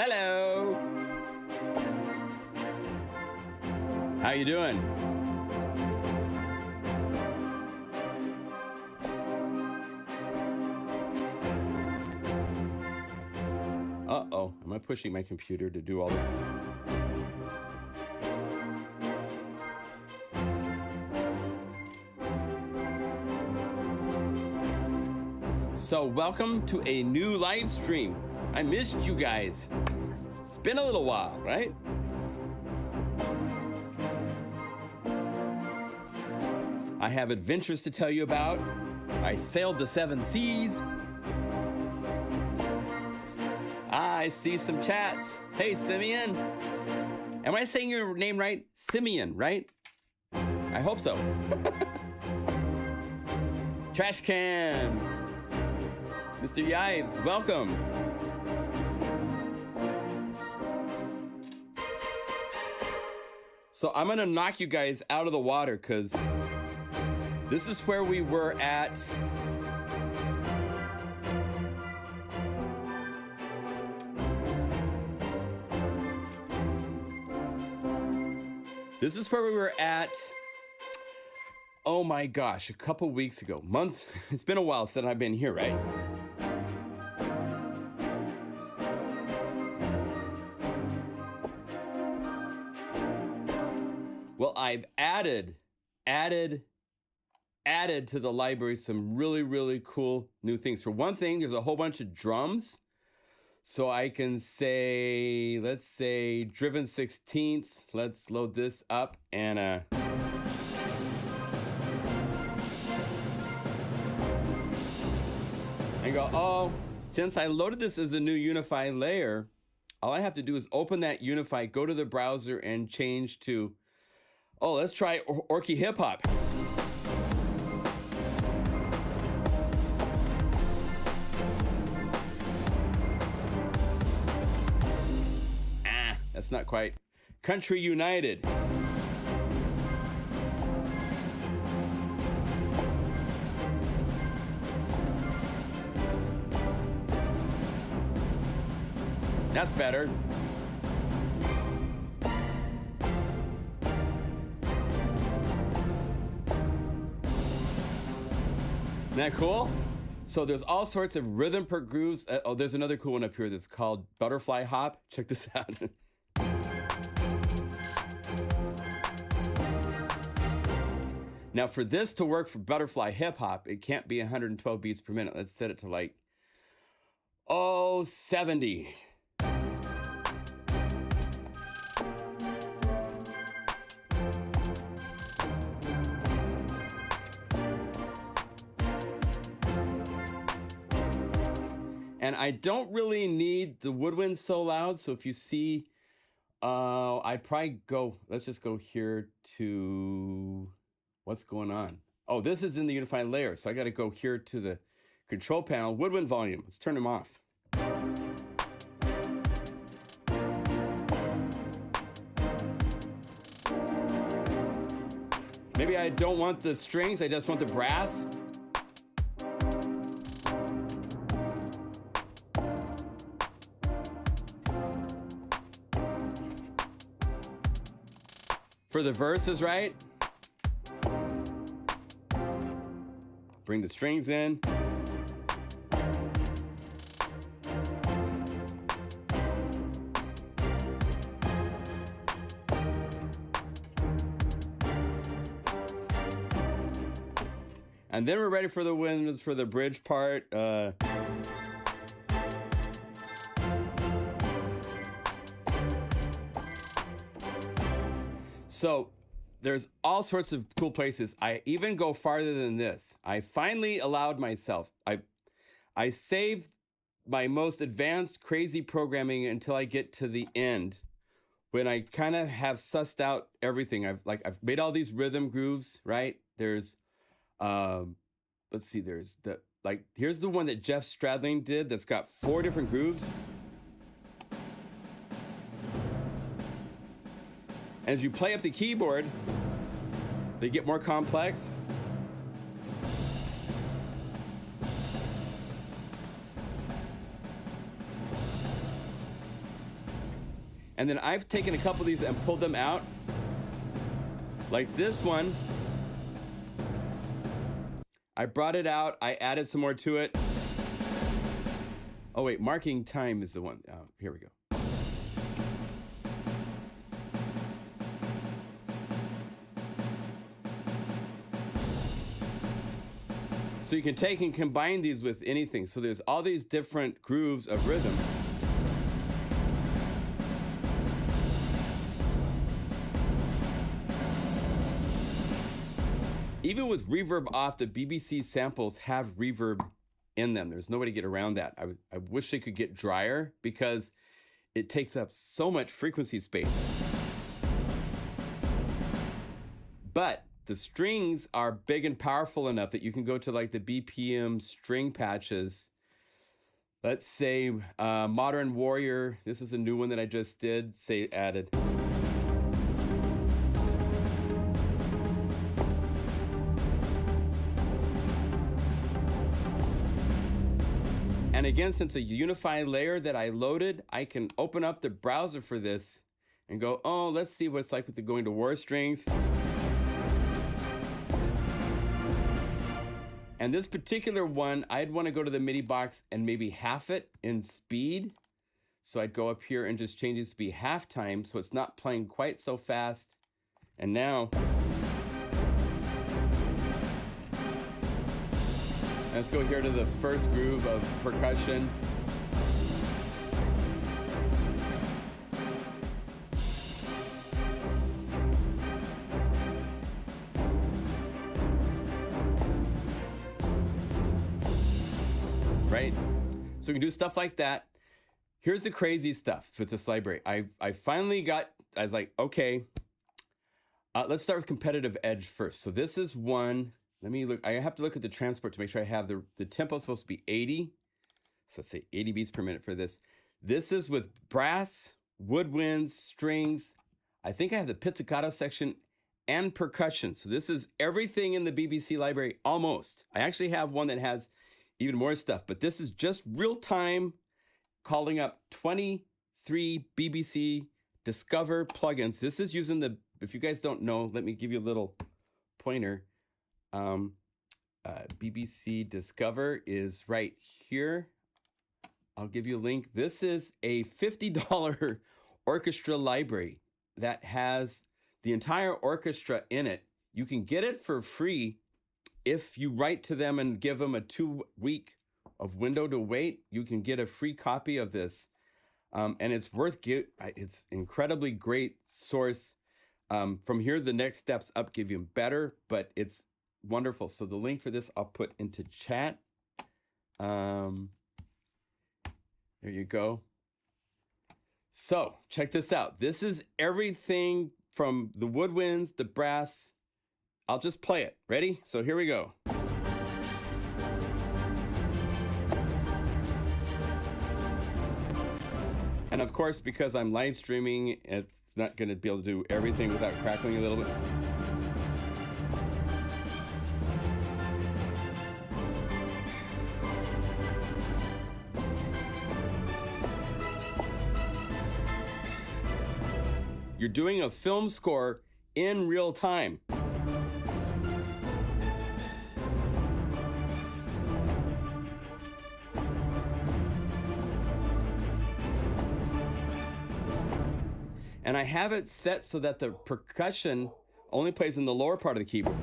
Hello. How you doing? Uh-oh, am I pushing my computer to do all this? So welcome to a new live stream. I missed you guys. It's been a little while, right? I have adventures to tell you about. I sailed the 7 seas. I see some chats. Hey, Simeon. Am I saying your name right? Simeon, right? I hope so. Trash can. Mr. Yives, welcome. So I'm gonna knock you guys out of the water because this is where we were at. This is where we were at, oh my gosh, a couple weeks ago, months. It's been a while since I've been here, right? Well, I've added to the library some really cool new things. For one thing, there's a whole bunch of drums. So I can say, let's say driven 16ths. Let's load this up and go, oh, since I loaded this as a new Unify layer, all I have to do is open that Unify, go to the browser and change to, oh, let's try Orky Hip Hop. That's not quite. Country United. That's better. Isn't that cool? So there's all sorts of rhythm per grooves. Oh, there's another cool one up here that's called Butterfly Hop. Check this out. Now for this to work for Butterfly Hip Hop, it can't be 112 beats per minute. Let's set it to like, 70. And I don't really need the woodwind so loud. So if you see, I'd probably go, let's just go here to, what's going on? Oh, this is in the Unify layer. So I got to go here to the control panel, woodwind volume. Let's turn them off. Maybe I don't want the strings. I just want the brass. For the verses, right? Bring the strings in. And then we're ready for the winds for the bridge part. So there's all sorts of cool places. I even go farther than this. I finally allowed myself, I saved my most advanced crazy programming until I get to the end when I kind of have sussed out everything. I've made all these rhythm grooves, right? There's, let's see, there's the, here's the one that Jeff Stradling did that's got 4 different grooves. As you play up the keyboard, they get more complex. And then I've taken a couple of these and pulled them out. Like this one. I brought it out. I added some more to it. Oh, wait. Marking time is the one. Oh, here we go. So you can take and combine these with anything. So there's all these different grooves of rhythm. Even with reverb off, the BBC samples have reverb in them. There's no way to get around that. I wish they could get drier because it takes up so much frequency space. But the strings are big and powerful enough that you can go to like the BPM string patches. Let's say Modern Warrior. This is a new one that I just did, say added. And again, since a Unify layer that I loaded, I can open up the browser for this and go, oh, let's see what it's like with the going to war strings. And this particular one, I'd want to go to the MIDI box and maybe half it in speed. So I'd go up here and just change it to be half time so it's not playing quite so fast. And now, let's go here to the first groove of percussion. Right? So we can do stuff like that. Here's the crazy stuff with this library. I finally got, I was like, okay, let's start with competitive edge first. So this is one. Let me look. I have to look at the transport to make sure I have the tempo is supposed to be 80. So let's say 80 beats per minute for this. This is with brass, woodwinds, strings. I think I have the pizzicato section and percussion. So this is everything in the BBC library almost. I actually have one that has even more stuff, but this is just real time calling up 23 BBC Discover plugins. This is using the, if you guys don't know, let me give you a little pointer. BBC Discover is right here. I'll give you a link. This is a $50 orchestra library that has the entire orchestra in it. You can get it for free if you write to them and give them a 2-week of window to wait. You can get a free copy of this, and it's it's incredibly great source. From here, the next steps up give you better, but it's wonderful. So the link for this I'll put into chat. There you go. So check this out. This is everything from the woodwinds, the brass. I'll just play it. Ready? So here we go. And of course, because I'm live streaming, it's not going to be able to do everything without crackling a little bit. You're doing a film score in real time. And I have it set so that the percussion only plays in the lower part of the keyboard.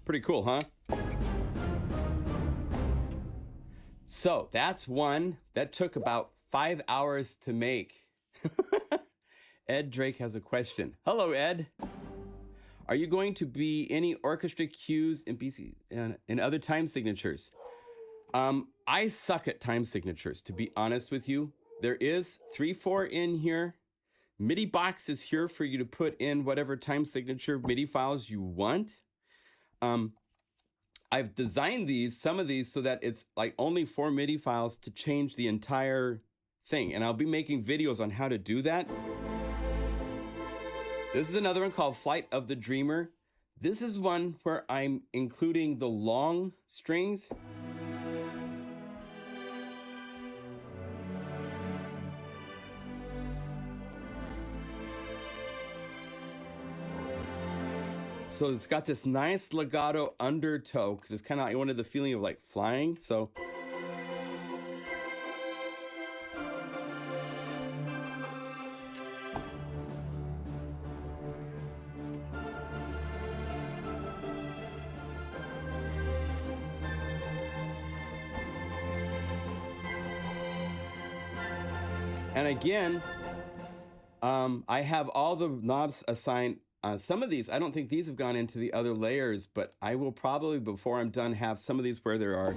Pretty cool, huh? So that's one that took about 5 hours to make. Ed Drake has a question. Hello, Ed. Are you going to be any orchestra cues in BC and other time signatures? I suck at time signatures, to be honest with you. There is 3/4 in here. MIDI box is here for you to put in whatever time signature MIDI files you want. I've designed some of these so that it's like only 4 MIDI files to change the entire thing. And I'll be making videos on how to do that. This is another one called Flight of the Dreamer. This is one where I'm including the long strings. So it's got this nice legato undertow because it's kind of, I wanted the feeling of like flying. So and again, I have all the knobs assigned. Some of these, I don't think these have gone into the other layers, but I will probably, before I'm done, have some of these where there are.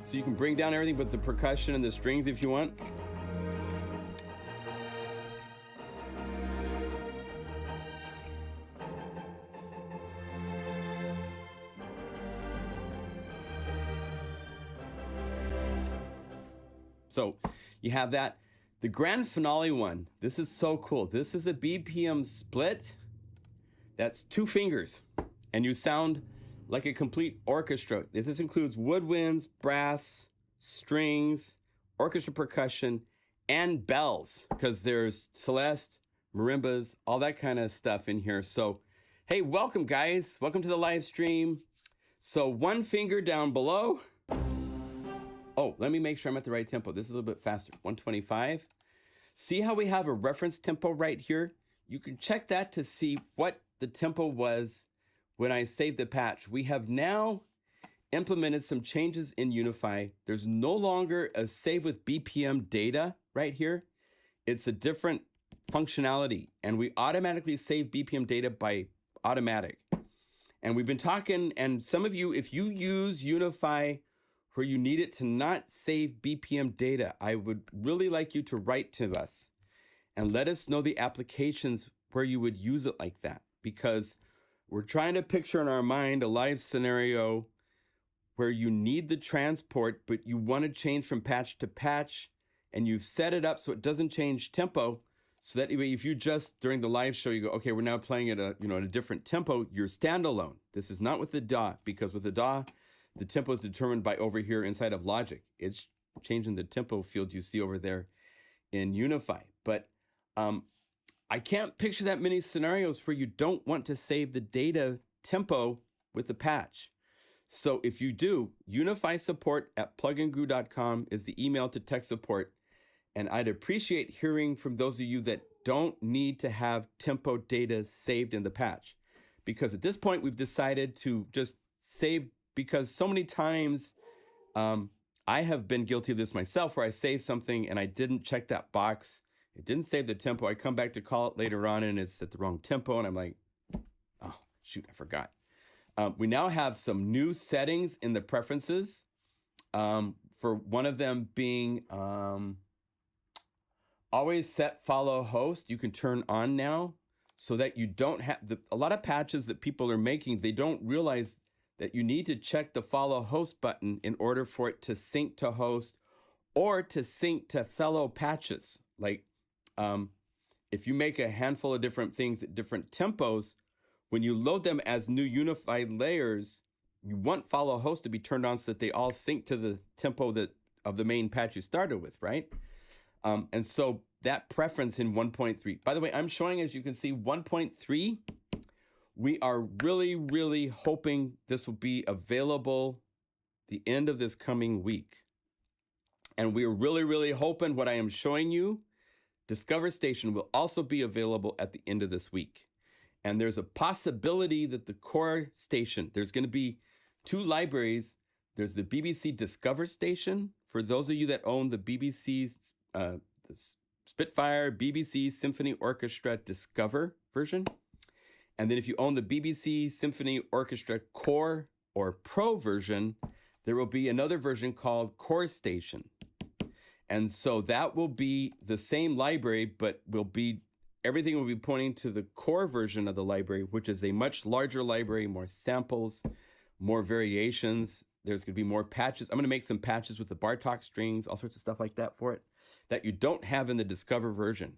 So you can bring down everything but the percussion and the strings if you want. So you have that. The grand finale one, this is so cool. This is a BPM split. That's 2 fingers, and you sound like a complete orchestra. This includes woodwinds, brass, strings, orchestra percussion, and bells, because there's celeste, marimbas, all that kind of stuff in here. So, hey, welcome guys. Welcome to the live stream. So 1 finger down below. Oh, let me make sure I'm at the right tempo. This is a little bit faster, 125. See how we have a reference tempo right here? You can check that to see what the tempo was when I saved the patch. We have now implemented some changes in Unify. There's no longer a save with BPM data right here. It's a different functionality, and we automatically save BPM data by automatic. And we've been talking, and some of you, if you use Unify where you need it to not save BPM data, I would really like you to write to us and let us know the applications where you would use it like that, because we're trying to picture in our mind a live scenario where you need the transport, but you want to change from patch to patch, and you've set it up so it doesn't change tempo, so that if you just during the live show you go, okay, we're now playing at a at a different tempo, you're standalone. This is not with the DAW, because with the DAW, the tempo is determined by over here inside of Logic. It's changing the tempo field you see over there in Unify. But I can't picture that many scenarios where you don't want to save the data tempo with the patch. So if you do, Unify support at pluginguru.com is the email to tech support. And I'd appreciate hearing from those of you that don't need to have tempo data saved in the patch. Because at this point, we've decided to just save, because so many times I have been guilty of this myself, where I saved something and I didn't check that box. It didn't save the tempo. I come back to call it later on and it's at the wrong tempo. And I'm like, oh, shoot, I forgot. We now have some new settings in the preferences, for one of them being always set follow host. You can turn on now so that you don't have a lot of patches that people are making. They don't realize that you need to check the follow host button in order for it to sync to host or to sync to fellow patches. Like if you make a handful of different things at different tempos, when you load them as new unified layers, you want follow host to be turned on so that they all sync to the tempo of the main patch you started with, right? And so that preference in 1.3, by the way, I'm showing, as you can see, 1.3. We are really, really hoping this will be available the end of this coming week. And we're really, really hoping what I am showing you, DiscoverStation, will also be available at the end of this week. And there's a possibility that the core station, there's going to be 2 libraries. There's the BBC DiscoverStation, for those of you that own the BBC's the Spitfire BBC Symphony Orchestra Discover version. And then if you own the BBC Symphony Orchestra Core or Pro version, there will be another version called Core Station. And so that will be the same library, but everything will be pointing to the core version of the library, which is a much larger library, more samples, more variations, There's going to be more patches. I'm going to make some patches with the Bartok strings, all sorts of stuff like that for it that you don't have in the Discover version.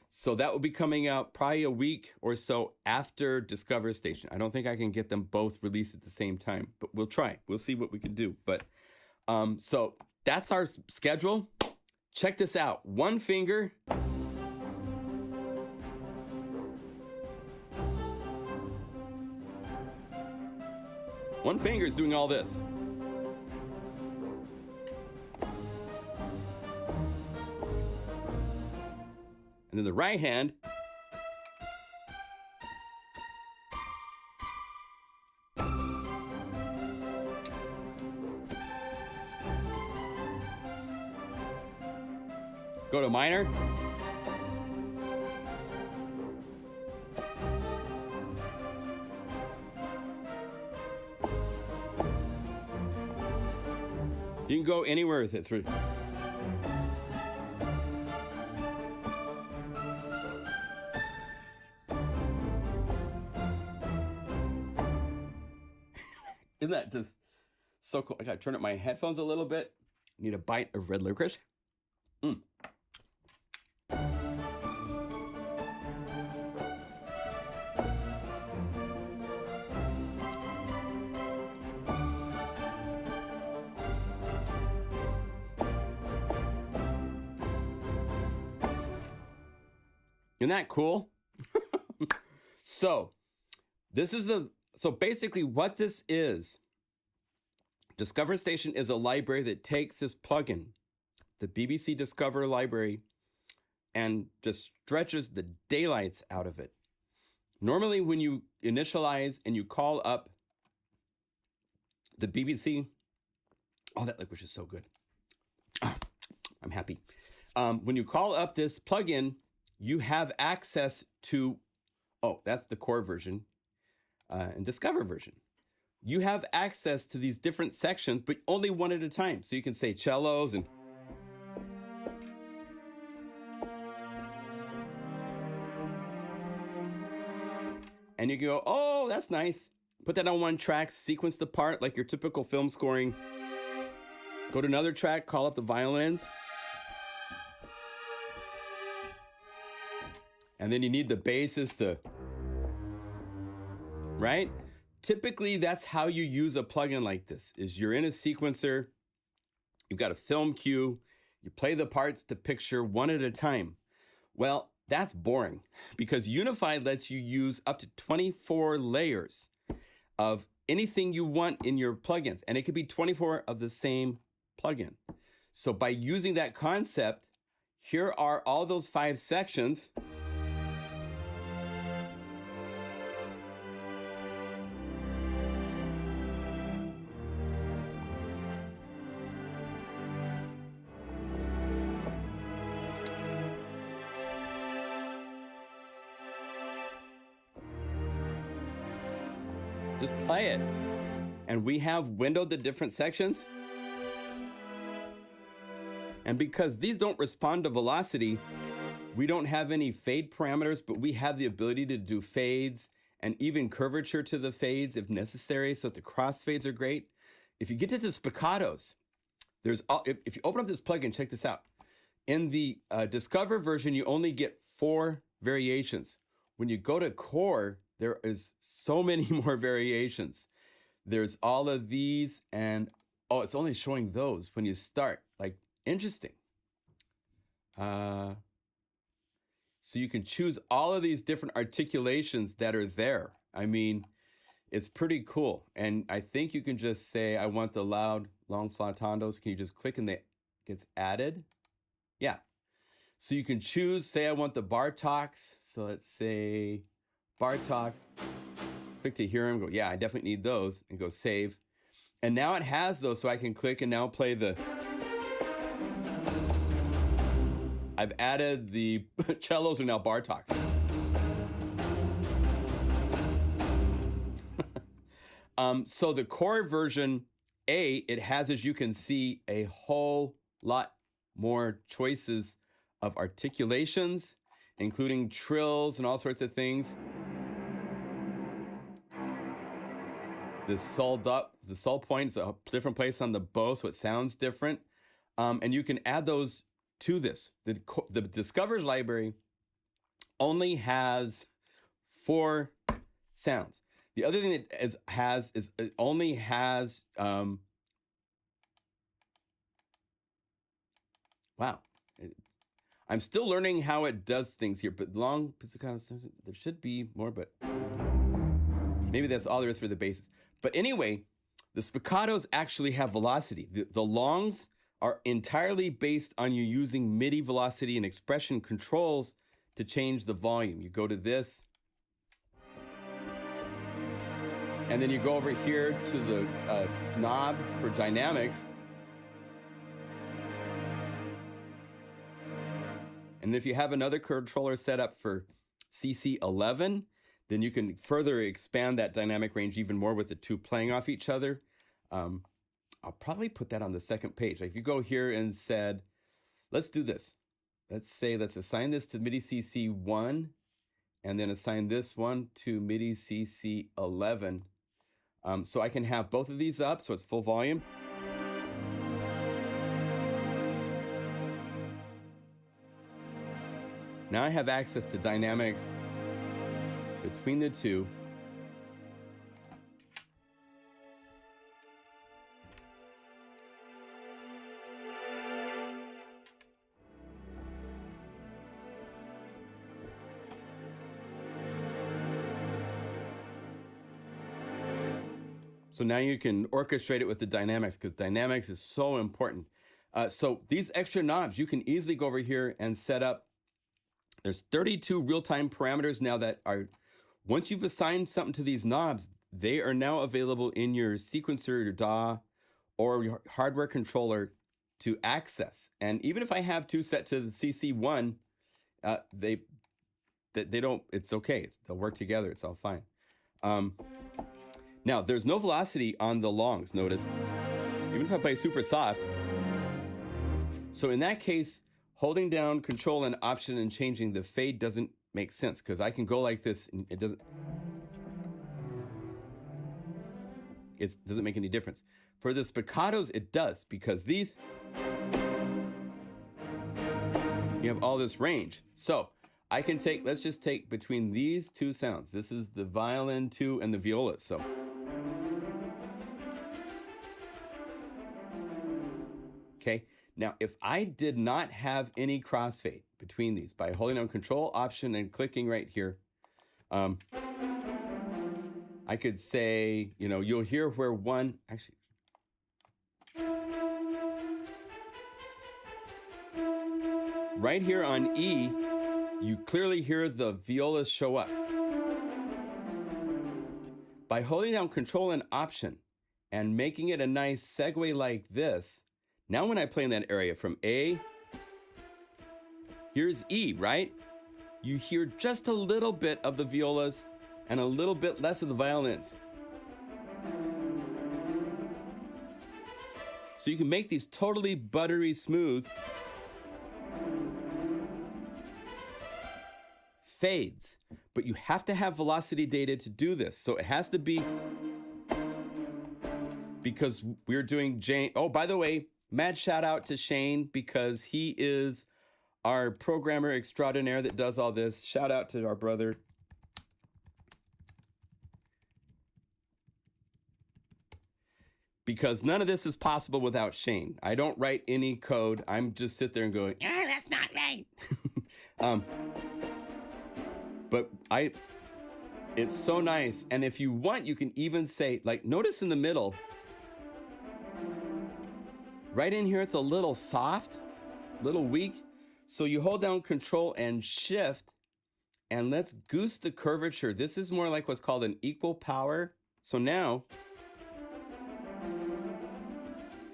So that will be coming out probably a week or so after DiscoverStation. I don't think I can get them both released at the same time, but we'll try. We'll see what we can do. But so that's our schedule. Check this out. One finger. One finger is doing all this. And then the right hand go to minor. You can go anywhere with it through. Isn't that just so cool? I gotta turn up my headphones a little bit. Need a bite of red licorice. Isn't that cool? So basically what this is, DiscoverStation is a library that takes this plugin, the BBC Discover library, and just stretches the daylights out of it. Normally when you initialize and you call up the BBC, oh, that licorice is so good. Oh, I'm happy. When you call up this plugin, you have access to, oh, that's the core version and Discover version. You have access to these different sections, but only one at a time. So you can say cellos and you can go, oh, that's nice. Put that on one track, sequence the part like your typical film scoring. Go to another track, call up the violins. And then you need the basses to, right? Typically, that's how you use a plugin like this, is you're in a sequencer, you've got a film cue, you play the parts to picture one at a time. Well, that's boring because Unify lets you use up to 24 layers of anything you want in your plugins, and it could be 24 of the same plugin. So by using that concept, here are all those 5 sections. Just play it. And we have windowed the different sections. And because these don't respond to velocity, we don't have any fade parameters, but we have the ability to do fades and even curvature to the fades if necessary, so that the crossfades are great. If you get to the spiccatos, if you open up this plugin, check this out. In the Discover version, you only get 4 variations. When you go to core, there is so many more variations. There's all of these, and oh, it's only showing those when you start. Like, interesting. So you can choose all of these different articulations that are there. I mean, it's pretty cool. And I think you can just say, I want the loud, long flatandos. Can you just click and it gets added? Yeah. So you can choose, say I want the Bartoks. So let's say Bartok, click to hear them, go, yeah, I definitely need those, and go save. And now it has those, so I can click and now play the, I've added the cellos are now Bartoks. So the core version, it has, as you can see, a whole lot more choices of articulations, including trills and all sorts of things. This the sol point is a different place on the bow, so it sounds different. And you can add those to this. The Discover library only has 4 sounds. The other thing it has is it only has, wow. I'm still learning how it does things here, but long pizzicato, there should be more, but maybe that's all there is for the basses. But anyway, the spiccatos actually have velocity. The longs are entirely based on you using MIDI velocity and expression controls to change the volume. You go to this, and then you go over here to the knob for dynamics. And if you have another controller set up for CC11, then you can further expand that dynamic range even more with the 2 playing off each other. I'll probably put that on the second page. Like if you go here and said, let's do this. Let's assign this to MIDI CC1 and then assign this one to MIDI CC11. So I can have both of these up so it's full volume. Now I have access to dynamics between the 2. So now you can orchestrate it with the dynamics because dynamics is so important. So these extra knobs, you can easily go over here and set up. There's 32 real-time parameters now that are, once you've assigned something to these knobs, they are now available in your sequencer, your DAW, or your hardware controller to access. And even if I have 2 set to the CC1, they don't, it's okay. They'll work together. It's all fine. Now, there's no velocity on the longs, notice, even if I play super soft. So in that case, holding down Control and Option and changing the fade doesn't make sense because I can go like this and it doesn't make any difference. For the spiccatos, it does because these, you have all this range. So I can take, let's just take between these 2 sounds. This is the violin 2 and the violas. So okay. Now, if I did not have any crossfade between these by holding down Control, Option, and clicking right here, I could say, you know, you'll hear where one, actually, right here on E, you clearly hear the violas show up. By holding down Control and Option and making it a nice segue like this, now when I play in that area from A, here's E, right? You hear just a little bit of the violas and a little bit less of the violins. So you can make these totally buttery smooth fades, but you have to have velocity data to do this. So it has to be, because we're doing Jane. Oh, by the way, mad shout out to Shane because he is our programmer extraordinaire that does all this. Shout out to our brother. Because none of this is possible without Shane. I don't write any code. I'm just sit there and going, yeah, that's not right. But it's so nice. And if you want, you can even say, like, notice in the middle, right in here, it's a little soft, little weak. So you hold down Control and Shift, and let's goose the curvature. This is more like what's called an equal power. So now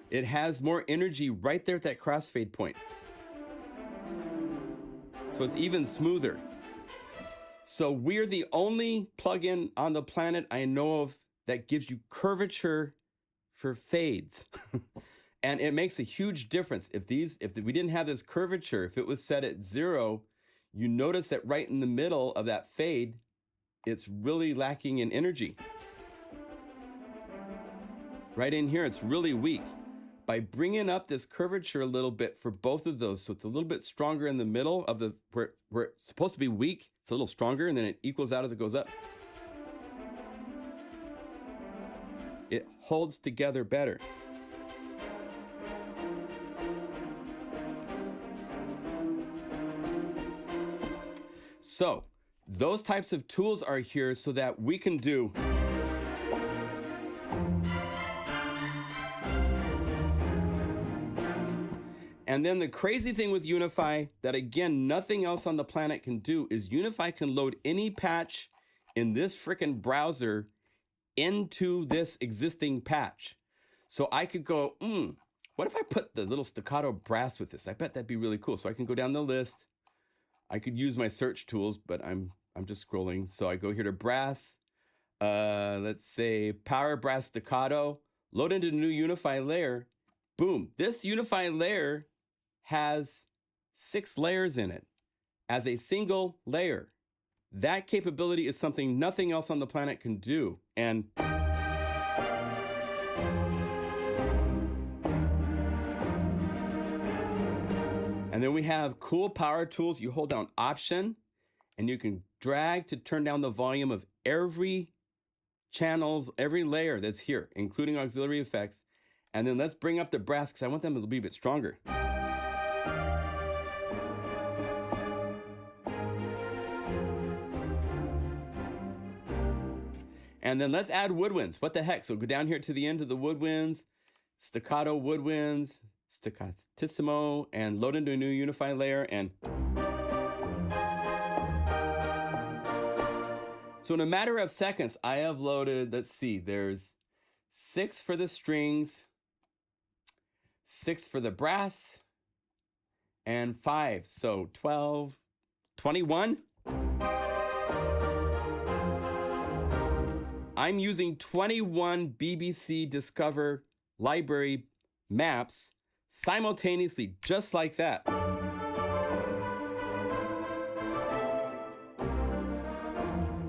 it has more energy right there at that crossfade point. So it's even smoother. So we're the only plugin on the planet I know of that gives you curvature for fades. And it makes a huge difference. If we didn't have this curvature, if it was set at 0, you notice that right in the middle of that fade, it's really lacking in energy. right in here, it's really weak. By bringing up this curvature a little bit for both of those, so it's a little bit stronger in the middle of the, where it's supposed to be weak, it's a little stronger, and then it equals out as it goes up. It holds together better. So those types of tools are here so that we can do and then the crazy thing with Unify that again nothing else on the planet can do is Unify can load any patch in this frickin' browser into this existing patch. So I could go, what if I put the little staccato brass with this? I bet that'd be really cool. So I can go down the list. I could use my search tools, but I'm just scrolling. So I go here to brass. Let's say power brass staccato. Load into the new Unify layer. Boom. This Unify layer has 6 layers in it as a single layer. That capability is something nothing else on the planet can do. And then we have cool power tools. You hold down Option and you can drag to turn down the volume of every channels, every layer that's here, including auxiliary effects. And then let's bring up the brass because I want them to be a bit stronger. And then let's add woodwinds. What the heck? So go down here to the end of the woodwinds, staccato woodwinds, staccatissimo, and load into a new Unify layer. And so in a matter of seconds, I have loaded, let's see, there's 6 for the strings, 6 for the brass, and 5. So 12, 21. I'm using 21 BBC Discover library maps simultaneously, just like that.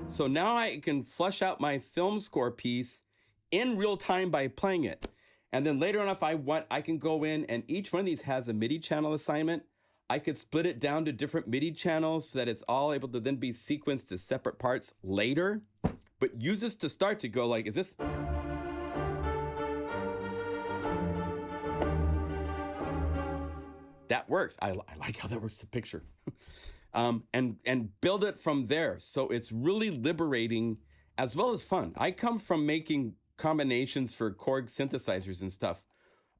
So now I can flush out my film score piece in real time by playing it. And then later on, if I want, I can go in and each one of these has a MIDI channel assignment. I could split it down to different MIDI channels so that it's all able to then be sequenced to separate parts later. But use this to start to go like, is this? That works. I like how that works to picture. And build it from there. So it's really liberating as well as fun. I come from making combinations for Korg synthesizers and stuff.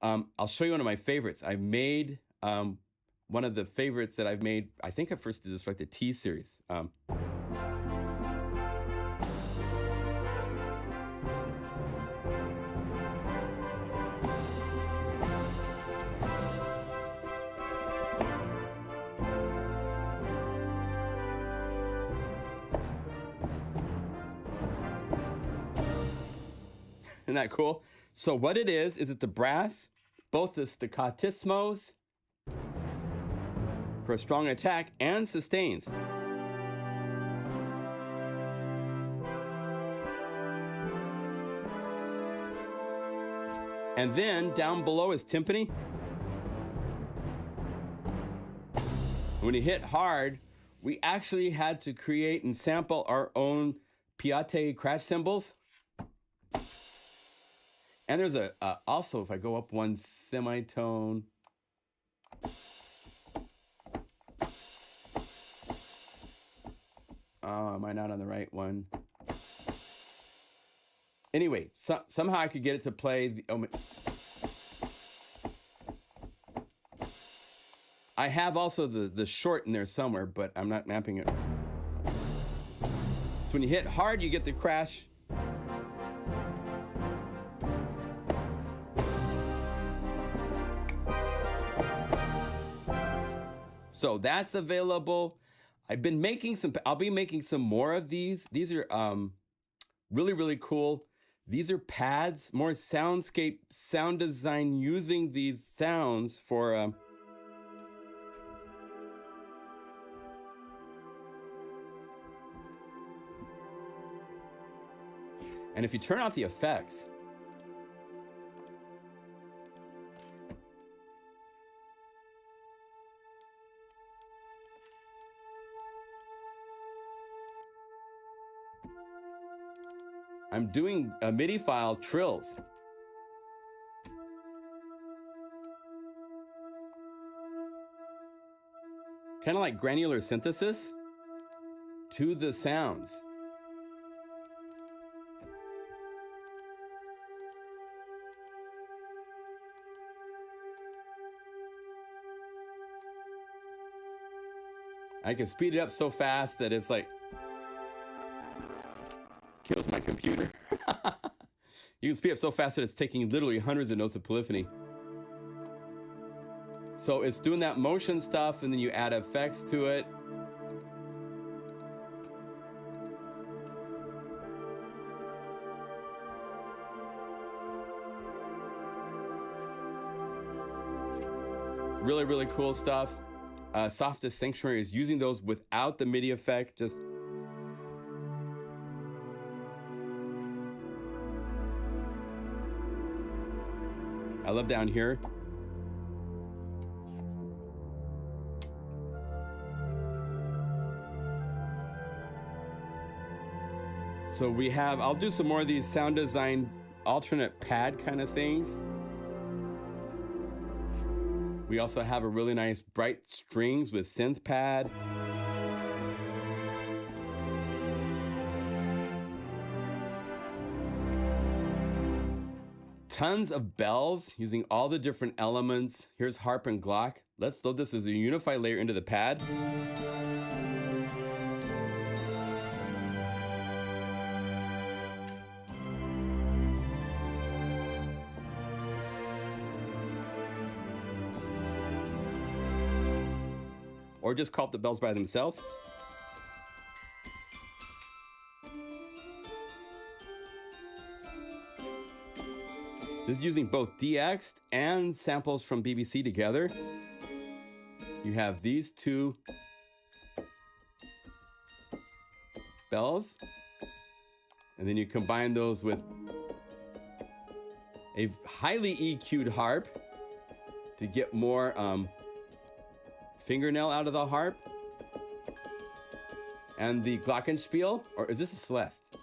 I'll show you one of my favorites. I made one of the favorites that I've made. I think I first did this for like the T series. Isn't that cool? So what it is it's the brass, both the staccatismos for a strong attack and sustains. And then down below is timpani. When you hit hard, we actually had to create and sample our own piatti crash cymbals. And there's also, if I go up one semitone, oh, am I not on the right one? Anyway, somehow I could get it to play. I have also the short in there somewhere, but I'm not mapping it. So when you hit hard, you get the crash. So that's available. I've been making some, I'll be making some more of these. These are really, really cool. These are pads, more soundscape sound design using these sounds for, and if you turn off the effects, I'm doing a MIDI file trills. Kind of like granular synthesis to the sounds. I can speed it up so fast that it's like kills my computer. You can speed up so fast that it's taking literally hundreds of notes of polyphony. So it's doing that motion stuff, and then you add effects to it. Really, really cool stuff. Softest Sanctuary is using those without the MIDI effect. Just I love down here. So we have, I'll do some more of these sound design alternate pad kind of things. We also have a really nice bright strings with synth pad. Tons of bells using all the different elements. Here's harp and Glock. Let's load this as a Unify layer into the pad. Or just call up the bells by themselves. This is using both DX'd and samples from BBC together. You have these two bells, and then you combine those with a highly EQ'd harp to get more fingernail out of the harp, and the glockenspiel, or is this a Celeste?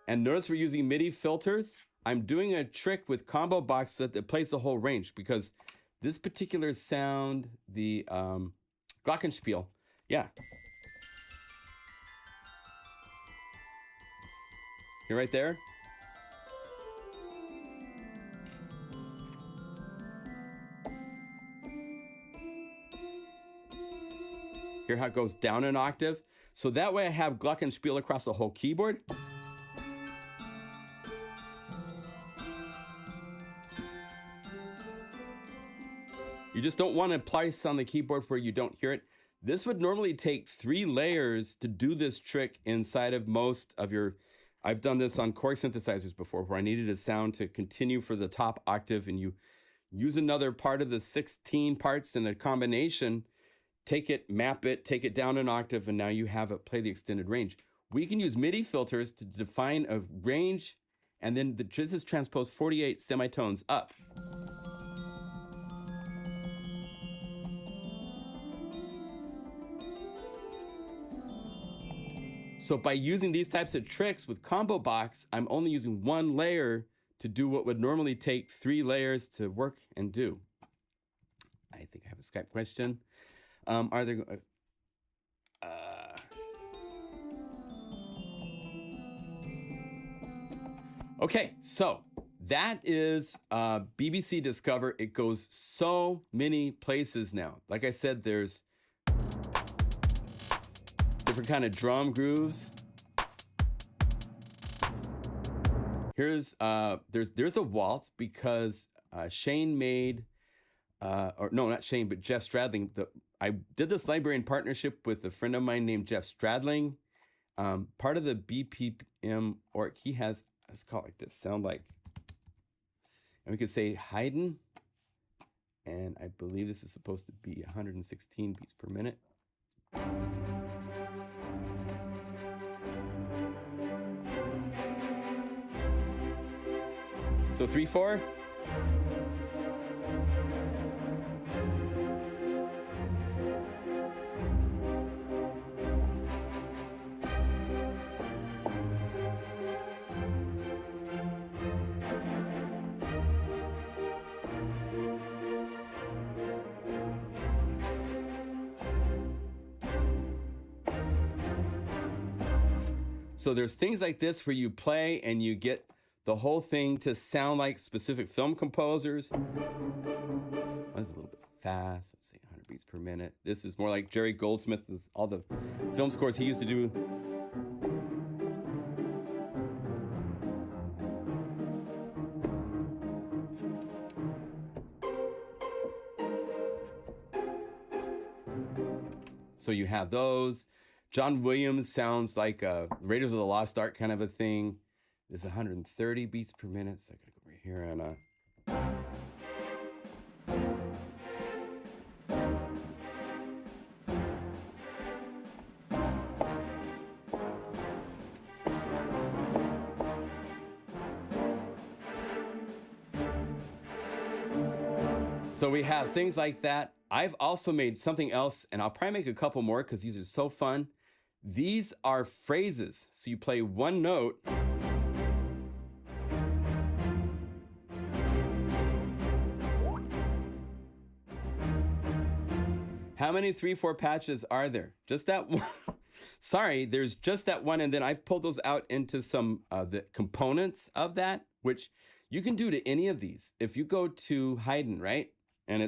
And notice we're using MIDI filters. I'm doing a trick with combo box that plays the whole range, because this particular sound, the glockenspiel, yeah. You're right there. Hear how it goes down an octave? So that way I have glockenspiel across the whole keyboard. You just don't want to place on the keyboard where you don't hear it. This would normally take 3 layers to do this trick inside of most of your, I've done this on chord synthesizers before, where I needed a sound to continue for the top octave, and you use another part of the 16 parts in a combination, take it, map it, take it down an octave, and now you have it play the extended range. We can use MIDI filters to define a range, and then this is transposed 48 semitones up. So by using these types of tricks with Combo Box, I'm only using 1 layer to do what would normally take 3 layers to work and do. I think I have a Skype question. Are there... Okay, so that is BBC Discover. It goes so many places now. Like I said, there's different kind of drum grooves. Here's there's a waltz, because Shane made or no, not Shane, but Jeff Stradling. I did this library in partnership with a friend of mine named Jeff Stradling, part of the BPM org. He has, let's call it like this, sound like, and we could say Haydn, and I believe this is supposed to be 116 beats per minute. So 3/4. So there's things like this where you play and you get the whole thing to sound like specific film composers. That's a little bit fast. Let's say 100 beats per minute. This is more like Jerry Goldsmith with all the film scores he used to do. So you have those. John Williams sounds like a Raiders of the Lost Ark kind of a thing. There's 130 beats per minute. So I gotta go right here and so we have things like that. I've also made something else, and I'll probably make a couple more because these are so fun. These are phrases. So you play one note. How many 3/4 patches are there? Just that one. Sorry, there's just that one. And then I've pulled those out into some of the components of that, which you can do to any of these. If you go to Haydn, right? And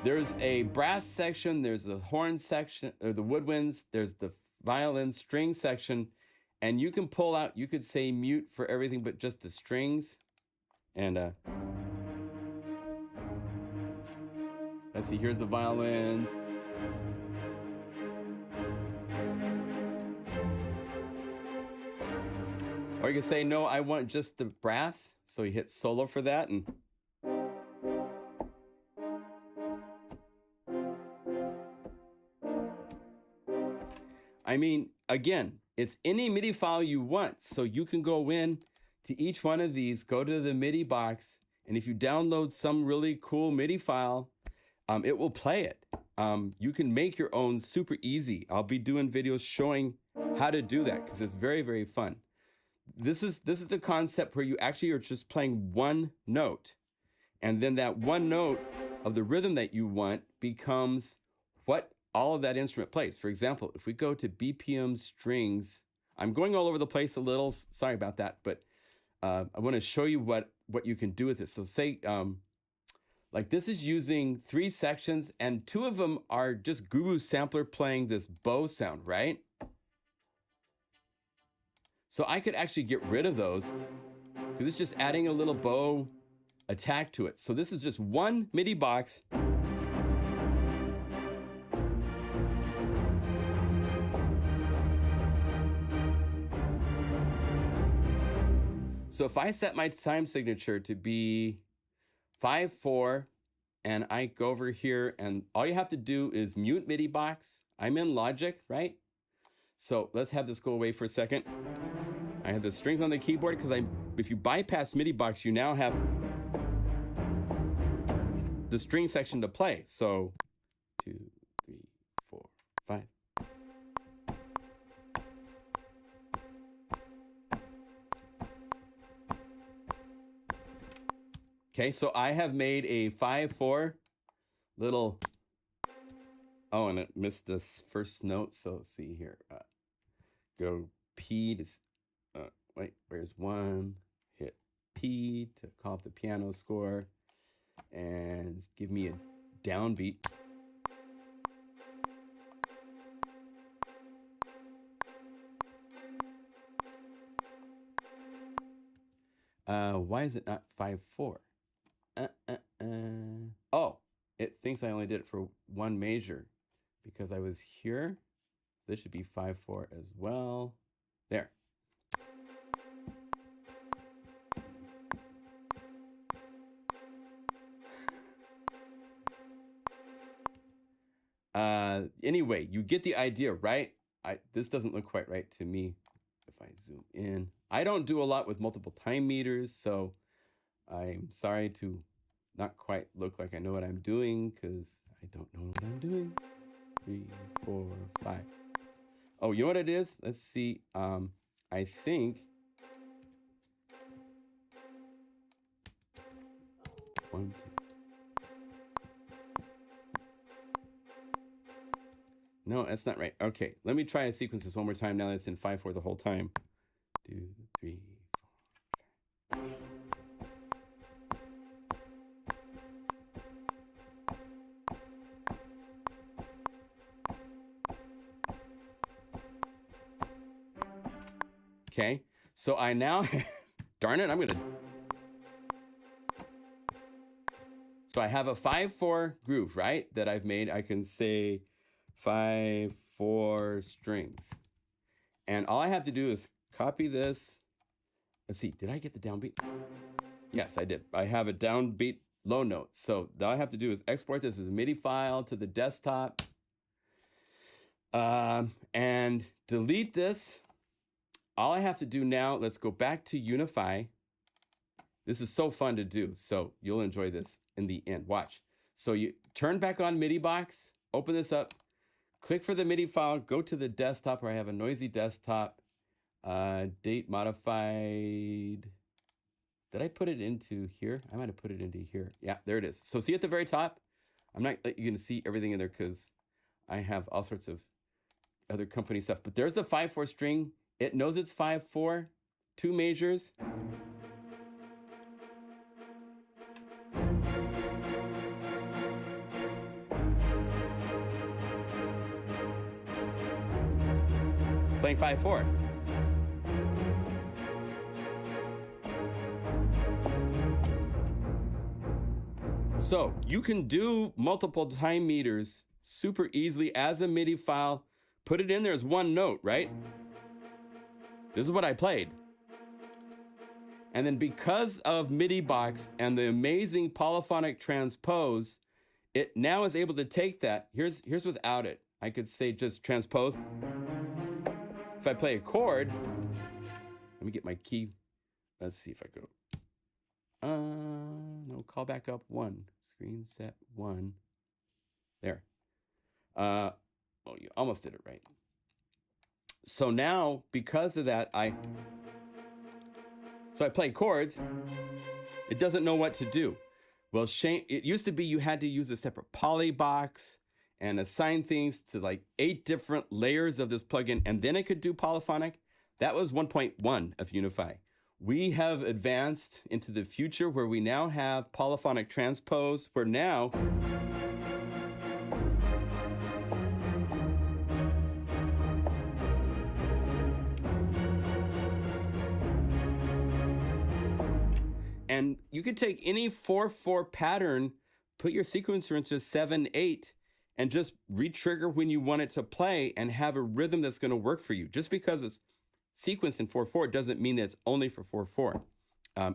there's a brass section, there's a horn section, or the woodwinds, there's the violin string section, and you can pull out, you could say mute for everything but just the strings. And let's see, here's the violins. Or you can say, no, I want just the brass. So you hit solo for that. And I mean, again, it's any MIDI file you want. So you can go in to each one of these, go to the MIDI box, and if you download some really cool MIDI file, it will play it. You can make your own super easy. I'll be doing videos showing how to do that because it's very, very fun. This is the concept where you actually are just playing one note, and then that one note of the rhythm that you want becomes what all of that instrument plays. For example, if we go to BPM strings, I'm going all over the place a little, sorry about that, but I want to show you what you can do with this. So say, like this is using 3 sections, and 2 of them are just Guru Sampler playing this bow sound, right? So I could actually get rid of those because it's just adding a little bow attack to it. So this is just one MIDI box. So if I set my time signature to be 5/4 and I go over here, and all you have to do is mute MIDI box. I'm in Logic, right? So let's have this go away for a second. I have the strings on the keyboard because if you bypass MIDI box, you now have the string section to play. So 2, 3, 4, 5. Okay, so I have made a 5/4 little, oh, and it missed this first note. So let's see here. Go P to, wait, where's 1? Hit P to call up the piano score and give me a downbeat. Why is it not 5/4? Oh, it thinks I only did it for 1 measure because I was here. So this should be 5/4 as well. There. Anyway, you get the idea, right? This doesn't look quite right to me. If I zoom in, I don't do a lot with multiple time meters, so I'm sorry to not quite look like I know what I'm doing because I don't know what I'm doing. 3, 4, 5. Oh, you know what it is? Let's see. I think 1, 2. No, that's not right. Okay, let me try to sequence this one more time now that it's in 5/4 the whole time. 2, 3, 4. Okay, so I now, darn it, I'm gonna. So I have a 5/4 groove, right? That I've made. I can say 5/4 strings. And all I have to do is copy this. Let's see, did I get the downbeat? Yes, I did. I have a downbeat low note. So all I have to do is export this as a MIDI file to the desktop and delete this. All I have to do now, let's go back to Unify. This is so fun to do, so you'll enjoy this in the end. Watch. So you turn back on MIDI box, open this up, click for the MIDI file, go to the desktop where I have a noisy desktop, date modified. Did I put it into here? I might have put it into here. Yeah, there it is. So see at the very top, I'm not you're gonna see everything in there because I have all sorts of other company stuff, but there's the 5/4 string. It knows it's 5/4, 2 measures. Playing 5/4. So you can do multiple time meters super easily as a MIDI file. Put it in there as one note, right? This is what I played. And then because of MIDI box and the amazing polyphonic transpose, it now is able to take that. Here's without it. I could say just transpose. If I play a chord, let me get my key. Let's see if I go. No, call back up 1. Screen set 1. There. Oh, you almost did it right. So now, because of that, I play chords. It doesn't know what to do. Well, it used to be you had to use a separate poly box and assign things to like 8 different layers of this plugin, and then it could do polyphonic. That was 1.1 of Unify. We have advanced into the future where we now have polyphonic transpose, where now and you could take any 4/4 pattern, put your sequencer into 7/8, and just re-trigger when you want it to play and have a rhythm that's going to work for you. Just because it's sequenced in 4/4 doesn't mean that it's only for 4/4.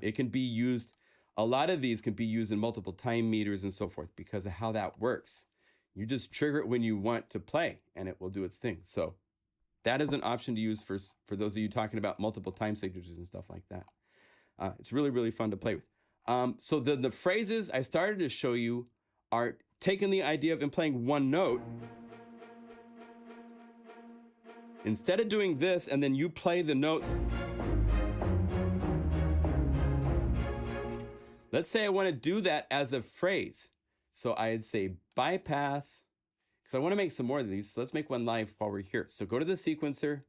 It can be used, a lot of these can be used in multiple time meters and so forth because of how that works. You just trigger it when you want to play and it will do its thing. So that is an option to use for those of you talking about multiple time signatures and stuff like that. It's really, really fun to play with. So the phrases I started to show you are taking the idea of him playing one note. Instead of doing this and then you play the notes. Let's say I want to do that as a phrase. So I'd say bypass, because I want to make some more of these. So let's make one live while we're here. So go to the sequencer,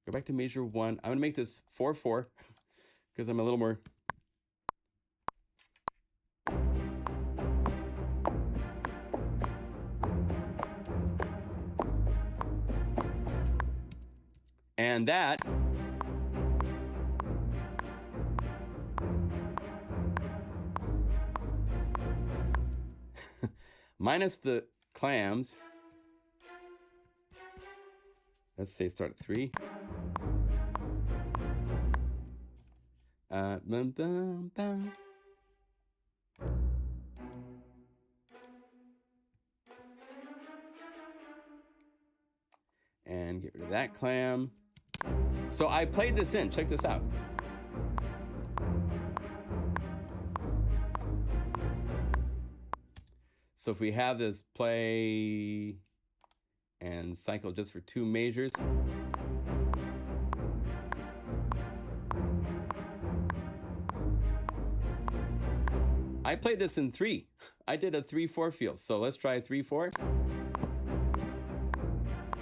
go back to measure 1. I'm going to make this 4/4 because I'm a little more. And that minus the clams. Let's say start at 3. Bum, bum, bum. And get rid of that clam. So I played this in. Check this out. So if we have this play and cycle just for 2 measures. I played this in 3. I did a 3/4 feel. So let's try 3/4.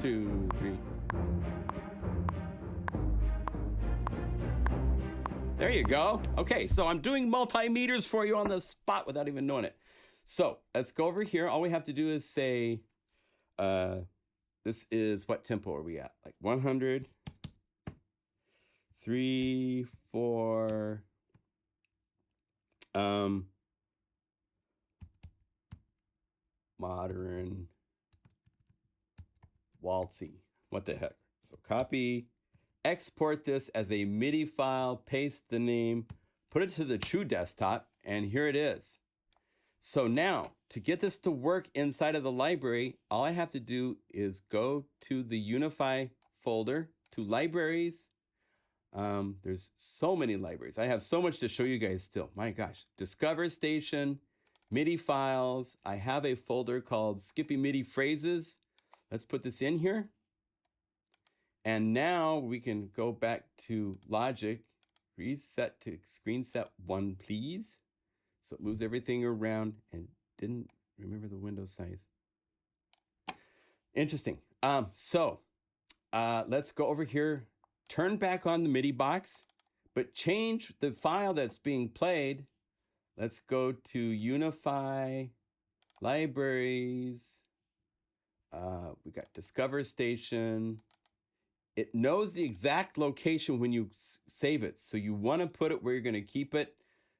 2, 3. There you go. Okay, so I'm doing multimeters for you on the spot without even knowing it. So let's go over here. All we have to do is say, this is, what tempo are we at? Like 100, 3, 4, modern, waltzy. What the heck? So copy, export this as a MIDI file, paste the name, put it to the true desktop, and here it is. So now, to get this to work inside of the library, all I have to do is go to the Unify folder, to libraries. There's so many libraries. I have so much to show you guys still. My gosh. DiscoverStation, MIDI files. I have a folder called Skippy MIDI phrases. Let's put this in here. And now we can go back to Logic, reset to screen set 1, please. So it moves everything around and didn't remember the window size. Interesting. Let's go over here, turn back on the MIDI box, but change the file that's being played. Let's go to Unify, Libraries. We got DiscoverStation. It knows the exact location when you save it. So you want to put it where you're going to keep it.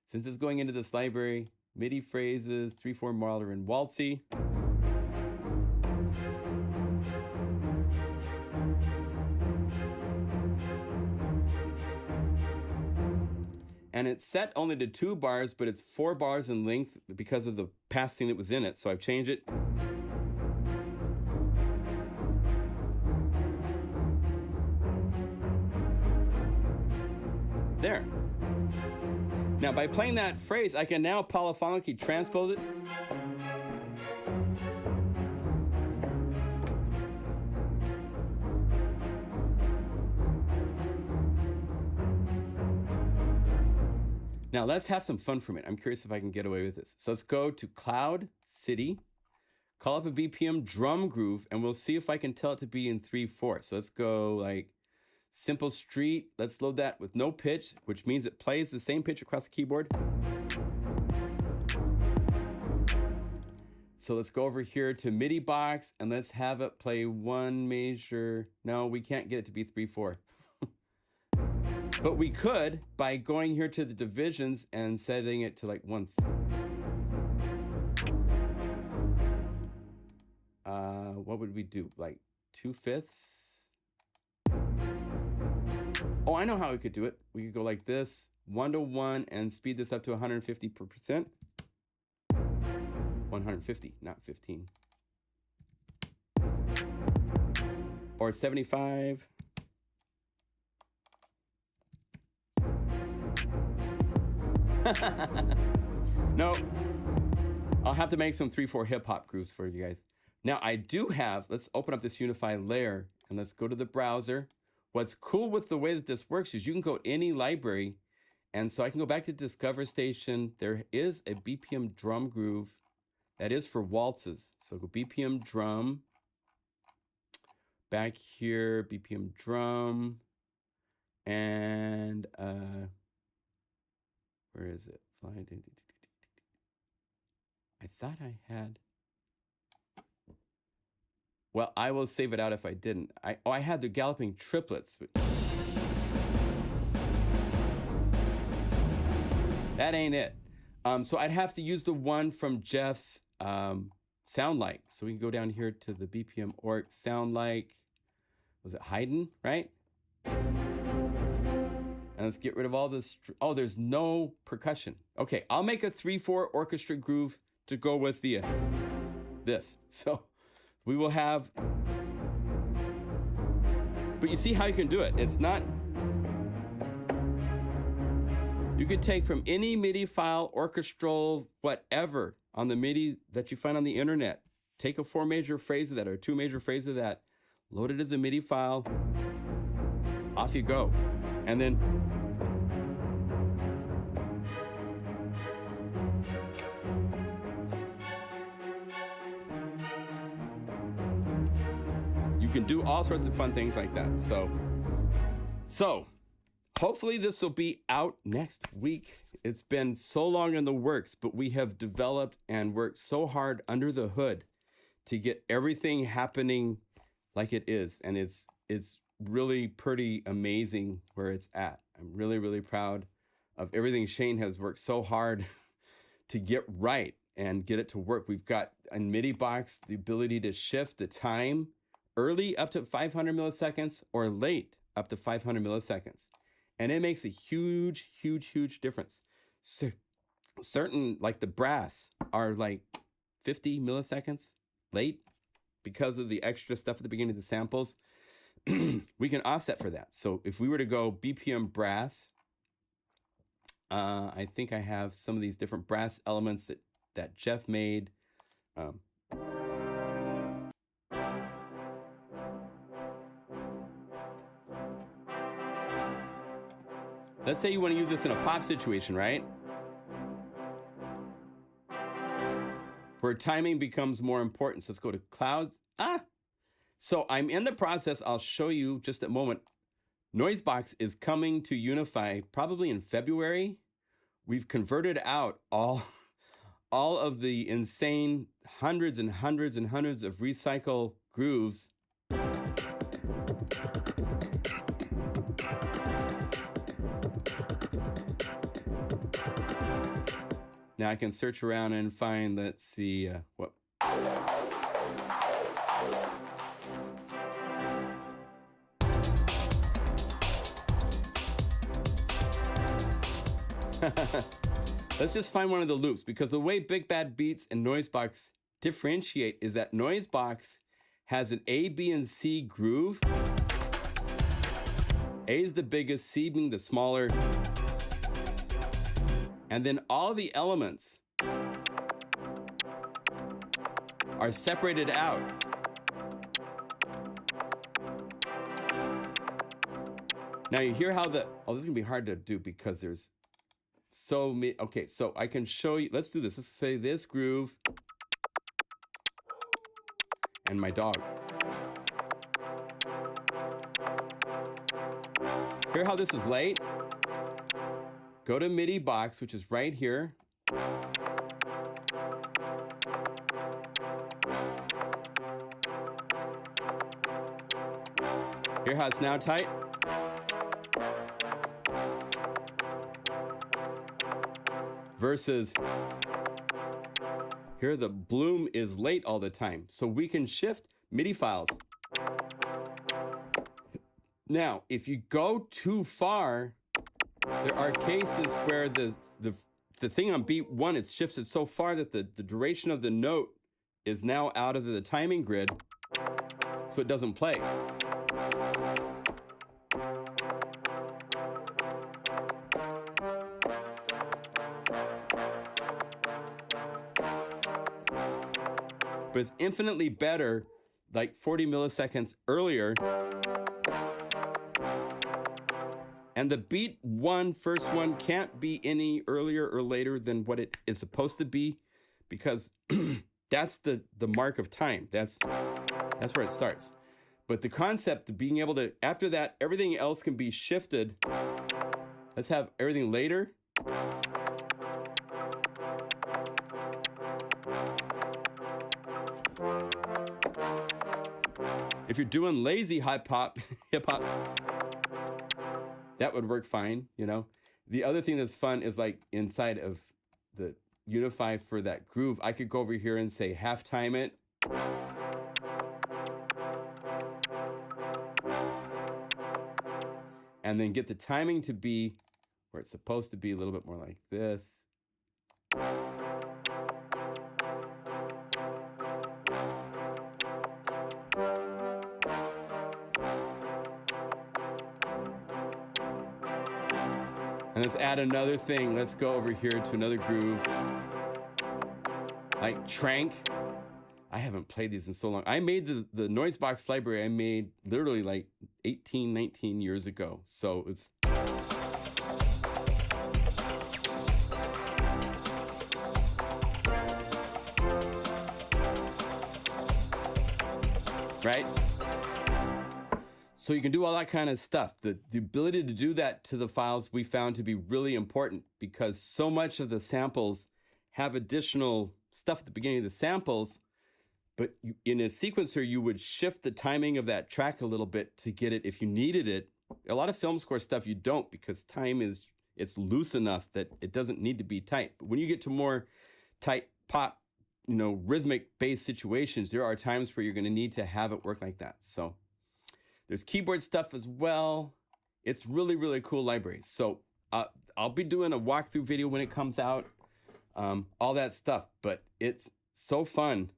Since it's going into this library, MIDI phrases, 3/4 modern waltzy. And it's set only to 2 bars, but it's 4 bars in length because of the past thing that was in it. So I've changed it. There. Now, by playing that phrase, I can now polyphonically transpose it. Now, let's have some fun for a minute. I'm curious if I can get away with this. So let's go to Cloud City, call up a BPM drum groove, and we'll see if I can tell it to be in 3/4. So let's go like Simple Street. Let's load that with no pitch, which means it plays the same pitch across the keyboard. So let's go over here to MIDI box and let's have it play 1 major. No, we can't get it to be 3/4. But we could by going here to the divisions and setting it to like 1. What would we do? Like 2/5? Oh, I know how we could do it. We could go like this, 1-to-1, and speed this up to 150%. 150, not 15. Or 75. No, I'll have to make some 3/4 hip hop grooves for you guys. Now I do have, let's open up this Unify layer and let's go to the browser. What's cool with the way that this works is you can go any library. And so I can go back to DiscoverStation. There is a BPM drum groove that is for waltzes. So go BPM drum. Back here, BPM drum. And where is it? I thought I had. Well, I will save it out if I didn't. I had the galloping triplets. That ain't it. So I'd have to use the one from Jeff's Sound Like. So we can go down here to the BPM Orc Sound Like. Was it Haydn, right? And let's get rid of all this. Oh, there's no percussion. Okay, I'll make a 3/4 orchestra groove to go with the this. So we will have, but you see how you can do it. It's not, you could take from any MIDI file, orchestral, whatever, on the MIDI that you find on the internet. Take a 4 major phrase of that or 2 major phrase of that, load it as a MIDI file, off you go. And then you can do all sorts of fun things like that. So hopefully this will be out next week. It's been so long in the works, but we have developed and worked so hard under the hood to get everything happening like it is. And it's really pretty amazing where it's at. I'm really, really proud of everything Shane has worked so hard to get right and get it to work. We've got a MIDI box, the ability to shift the time early up to 500 milliseconds or late up to 500 milliseconds. And it makes a huge, huge, huge difference. So, certain, like the brass, are like 50 milliseconds late because of the extra stuff at the beginning of the samples. We can offset for that. So if we were to go BPM brass, I think I have some of these different brass elements that Jeff made. Let's say you want to use this in a pop situation, right? Where timing becomes more important. So let's go to clouds. So I'm in the process. I'll show you just a moment. Noisebox is coming to Unify probably in February. We've converted out all of the insane hundreds and hundreds and hundreds of recycle grooves. Now I can search around and find, let's see, what. Let's just find one of the loops, because the way Big Bad Beats and Noisebox differentiate is that Noisebox has an A, B, and C groove. A is the biggest, C being the smaller. And then all the elements are separated out. Now you hear how this is gonna be hard to do because there's so many. Okay, so I can show you, let's do this. Let's say this groove and my dog. Hear how this is late? Go to MIDI box, which is right here. Hear how it's now tight? Versus here the bloom is late all the time. So we can shift MIDI files. Now, if you go too far, there are cases where the thing on beat one, it's shifted so far that the duration of the note is now out of the timing grid, so it doesn't play. But it's infinitely better, like 40 milliseconds earlier. And the beat one, first one, can't be any earlier or later than what it is supposed to be, because that's the mark of time. That's where it starts. But the concept of being able to, after that, everything else can be shifted. Let's have everything later. If you're doing lazy hip hop, that would work fine, you know. The other thing that's fun is like inside of the Unify for that groove, I could go over here and say half time it. And then get the timing to be where it's supposed to be, a little bit more like this. And let's add another thing. Let's go over here to another groove. Like Trank. I haven't played these in so long. I made the Noisebox library I made literally like 18, 19 years ago. So it's... Right? So you can do all that kind of stuff. The ability to do that to the files we found to be really important because so much of the samples have additional stuff at the beginning of the samples, but in a sequencer, you would shift the timing of that track a little bit to get it if you needed it. A lot of film score stuff you don't because it's loose enough that it doesn't need to be tight. But when you get to more tight pop, rhythmic based situations, there are times where you're going to need to have it work like that. So there's keyboard stuff as well. It's really, really cool library. So I'll be doing a walkthrough video when it comes out, all that stuff, but it's so fun.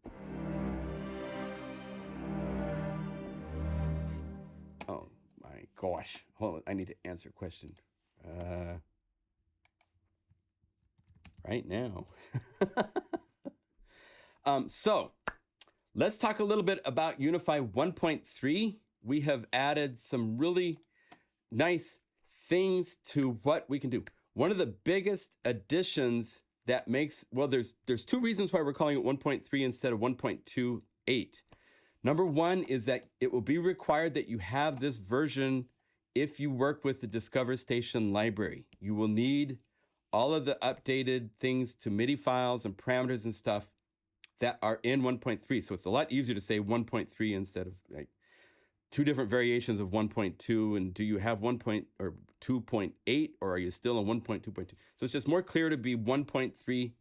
Oh my gosh. Hold on, I need to answer a question. Right now. So let's talk a little bit about Unify 1.3. We have added some really nice things to what we can do. One of the biggest additions that makes, well, there's two reasons why we're calling it 1.3 instead of 1.28. Number one is that it will be required that you have this version if you work with the DiscoverStation library. You will need all of the updated things to MIDI files and parameters and stuff that are in 1.3. So it's a lot easier to say 1.3 instead of like two different variations of 1.2. And do you have 2.8 or are you still on 1.2.2? So it's just more clear to be 1.3.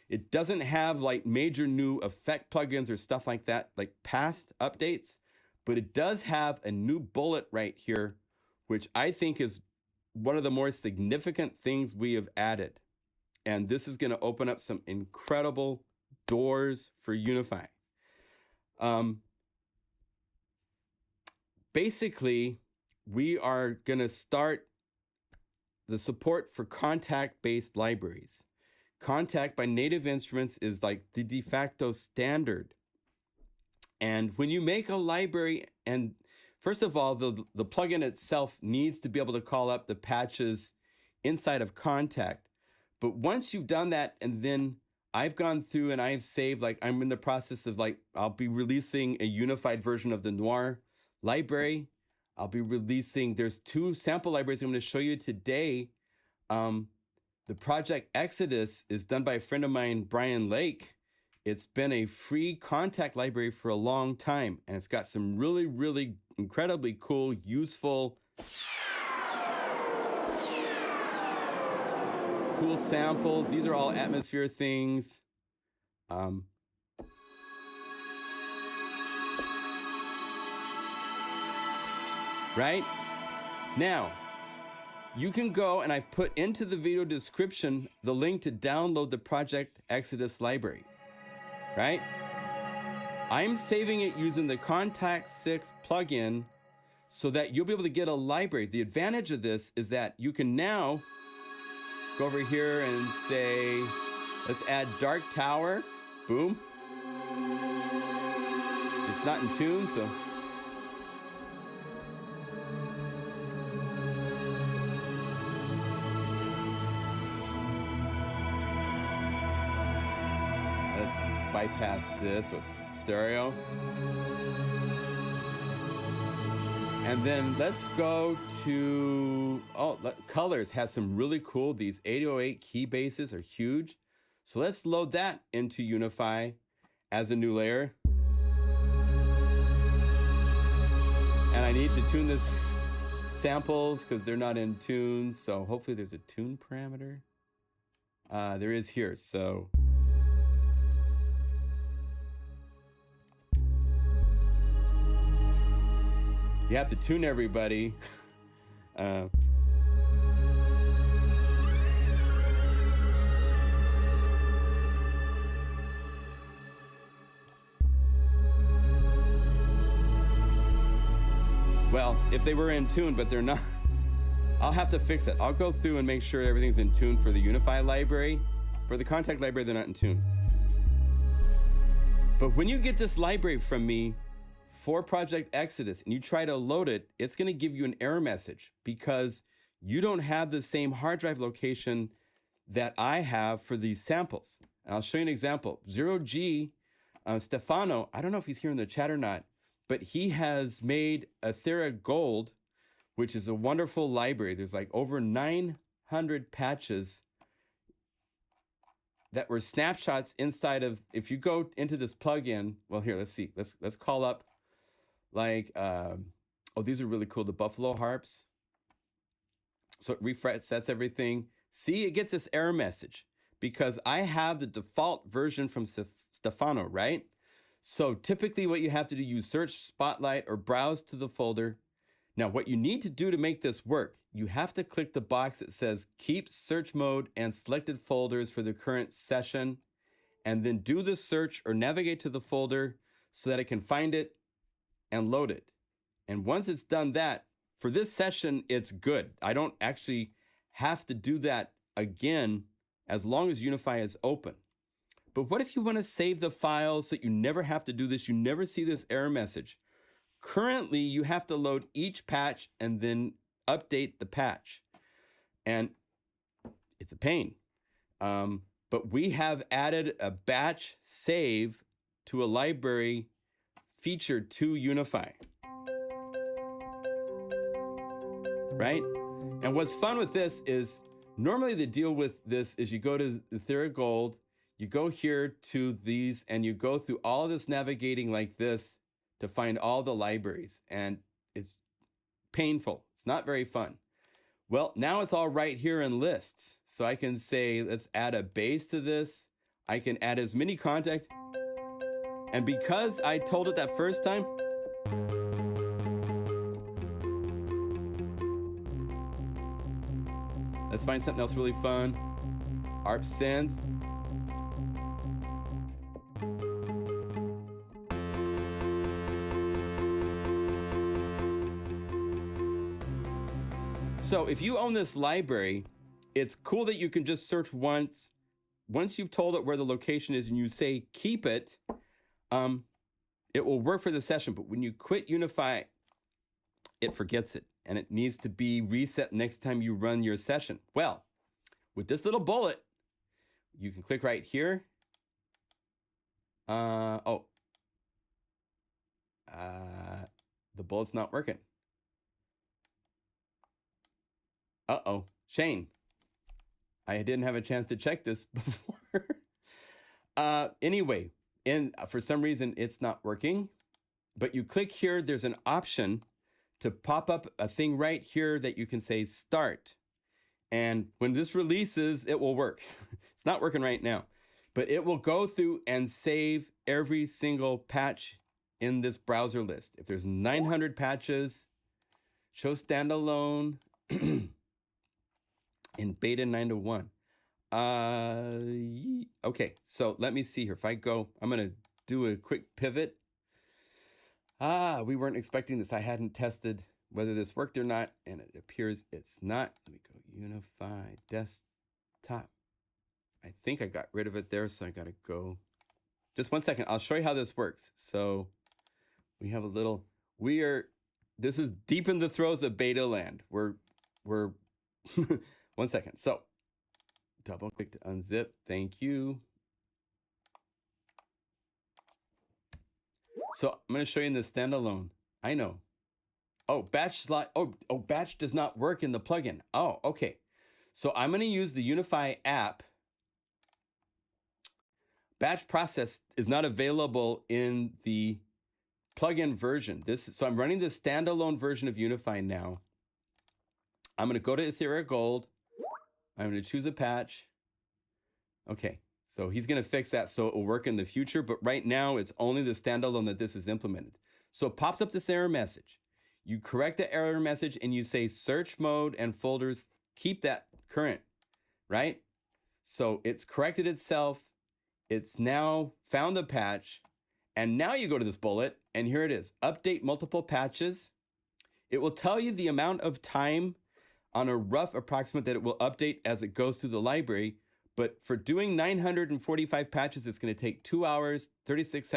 It doesn't have like major new effect plugins or stuff like that, like past updates, but it does have a new bullet right here, which I think is one of the more significant things we have added. And this is going to open up some incredible doors for Unify. Basically, we are going to start the support for Kontakt-based libraries. Kontakt by Native Instruments is like the de facto standard. And when you make a library, and first of all, the plugin itself needs to be able to call up the patches inside of Kontakt. But once you've done that, and then I've gone through and I've saved, like I'm in the process of I'll be releasing a unified version of the Noir library. I'll be releasing, there's two sample libraries I'm going to show you today. The project Exodus is done by a friend of mine, Bryan Lake. It's been a free Kontakt library for a long time, and it's got some really, really incredibly cool, useful, cool samples. These are all atmosphere things. Right? Now, you can go, and I've put into the video description the link to download the Project Exodus library. Right? I'm saving it using the Kontakt 6 plugin so that you'll be able to get a library. The advantage of this is that you can now go over here and say, let's add Dark Tower. Boom. It's not in tune, so. Let's bypass this with stereo. And then let's go to, colors has some really cool, these 808 key bases are huge. So let's load that into Unify as a new layer. And I need to tune this samples because they're not in tune. So hopefully there's a tune parameter. There is here, so. You have to tune everybody. Well, if they were in tune, but they're not, I'll have to fix it. I'll go through and make sure everything's in tune for the Unify library. For the Kontakt library, they're not in tune. But when you get this library from me, for Project Exodus, and you try to load it, it's going to give you an error message because you don't have the same hard drive location that I have for these samples. And I'll show you an example. 0G, Stefano, I don't know if he's here in the chat or not, but he has made Arturia Gold, which is a wonderful library. There's like over 900 patches that were snapshots inside of, if you go into this plugin, well, here, let's see. Let's call up like, oh, these are really cool, the Buffalo harps. So it resets everything. See, it gets this error message because I have the default version from Stefano, right? So typically what you have to do, you search Spotlight or browse to the folder. Now, what you need to do to make this work, you have to click the box that says keep search mode and selected folders for the current session, and then do the search or navigate to the folder so that it can find it and load it. And once it's done that, for this session, it's good. I don't actually have to do that again as long as Unify is open. But what if you want to save the files so that you never have to do this? You never see this error message. Currently, you have to load each patch and then update the patch. And it's a pain. But we have added a batch save to a library feature to Unify. Right? And what's fun with this is normally the deal with this is you go to Arturia Gold, you go here to these, and you go through all of this navigating like this to find all the libraries. And it's painful. It's not very fun. Well, now it's all right here in lists. So I can say, let's add a bass to this. I can add as many Kontakt. And because I told it that first time, let's find something else really fun. Harp synth. So if you own this library, it's cool that you can just search once. Once you've told it where the location is and you say keep it, it will work for the session. But when you quit Unify, it forgets it. And it needs to be reset next time you run your session. Well, with this little bullet, you can click right here. The bullet's not working. Uh-oh, Shane. I didn't have a chance to check this before. Anyway, for some reason, it's not working. But you click here, there's an option to pop up a thing right here that you can say start. And when this releases, it will work. It's not working right now, but it will go through and save every single patch in this browser list. If there's 900 patches, show standalone in beta 9.1. Okay, so let me see here. If I go, I'm gonna do a quick pivot. We weren't expecting this. I hadn't tested whether this worked or not, and it appears it's not. Let me go Unify desktop. I think I got rid of it there, so I gotta go. Just one second. I'll show you how this works. So we have a little. This is deep in the throes of beta land. We're. One second. So double click to unzip. Thank you. So I'm going to show you in the standalone. I know. Oh, batch slot. Oh, batch does not work in the plugin. Oh, okay. So I'm going to use the Unify app. Batch process is not available in the plugin version. So I'm running the standalone version of Unify now. I'm going to go to Arturia Gold. I'm going to choose a patch. Okay. So he's going to fix that so it will work in the future. But right now, it's only the standalone that this is implemented. So it pops up this error message. You correct the error message and you say search mode and folders. Keep that current, right? So it's corrected itself. It's now found the patch. And now you go to this bullet and here it is. Update multiple patches. It will tell you the amount of time on a rough approximate that it will update as it goes through the library. But for doing 945 patches, it's going to take 2 hours, 36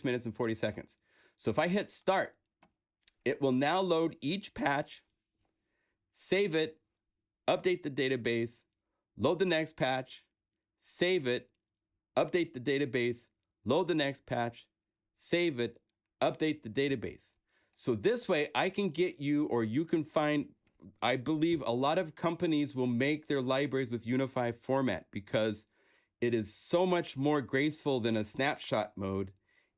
minutes and 40 seconds. So if I hit start, it will now load each patch, save it, update the database, load the next patch, save it, update the database, load the next patch, save it, update the database. So this way I can get you, or you can find, I believe a lot of companies will make their libraries with Unify format because it is so much more graceful than a snapshot mode.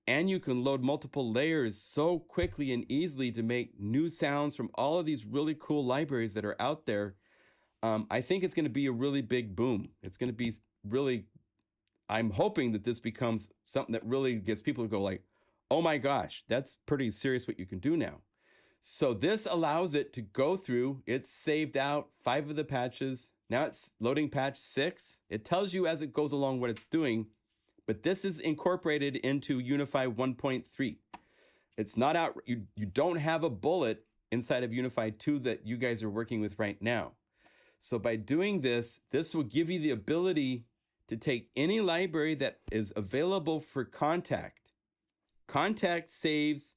And you can load multiple layers so quickly and easily to make new sounds from all of these really cool libraries that are out there. I think it's going to be a really big boom. It's going to be really, I'm hoping that this becomes something that really gets people to go like, oh my gosh, that's pretty serious what you can do now. So this allows it to go through, it's saved out 5 of the patches. Now it's loading patch 6. It tells you as it goes along what it's doing, but this is incorporated into Unify 1.3. It's not out, you don't have a bullet inside of Unify 2 that you guys are working with right now. So by doing this, this will give you the ability to take any library that is available for Kontakt. Kontakt saves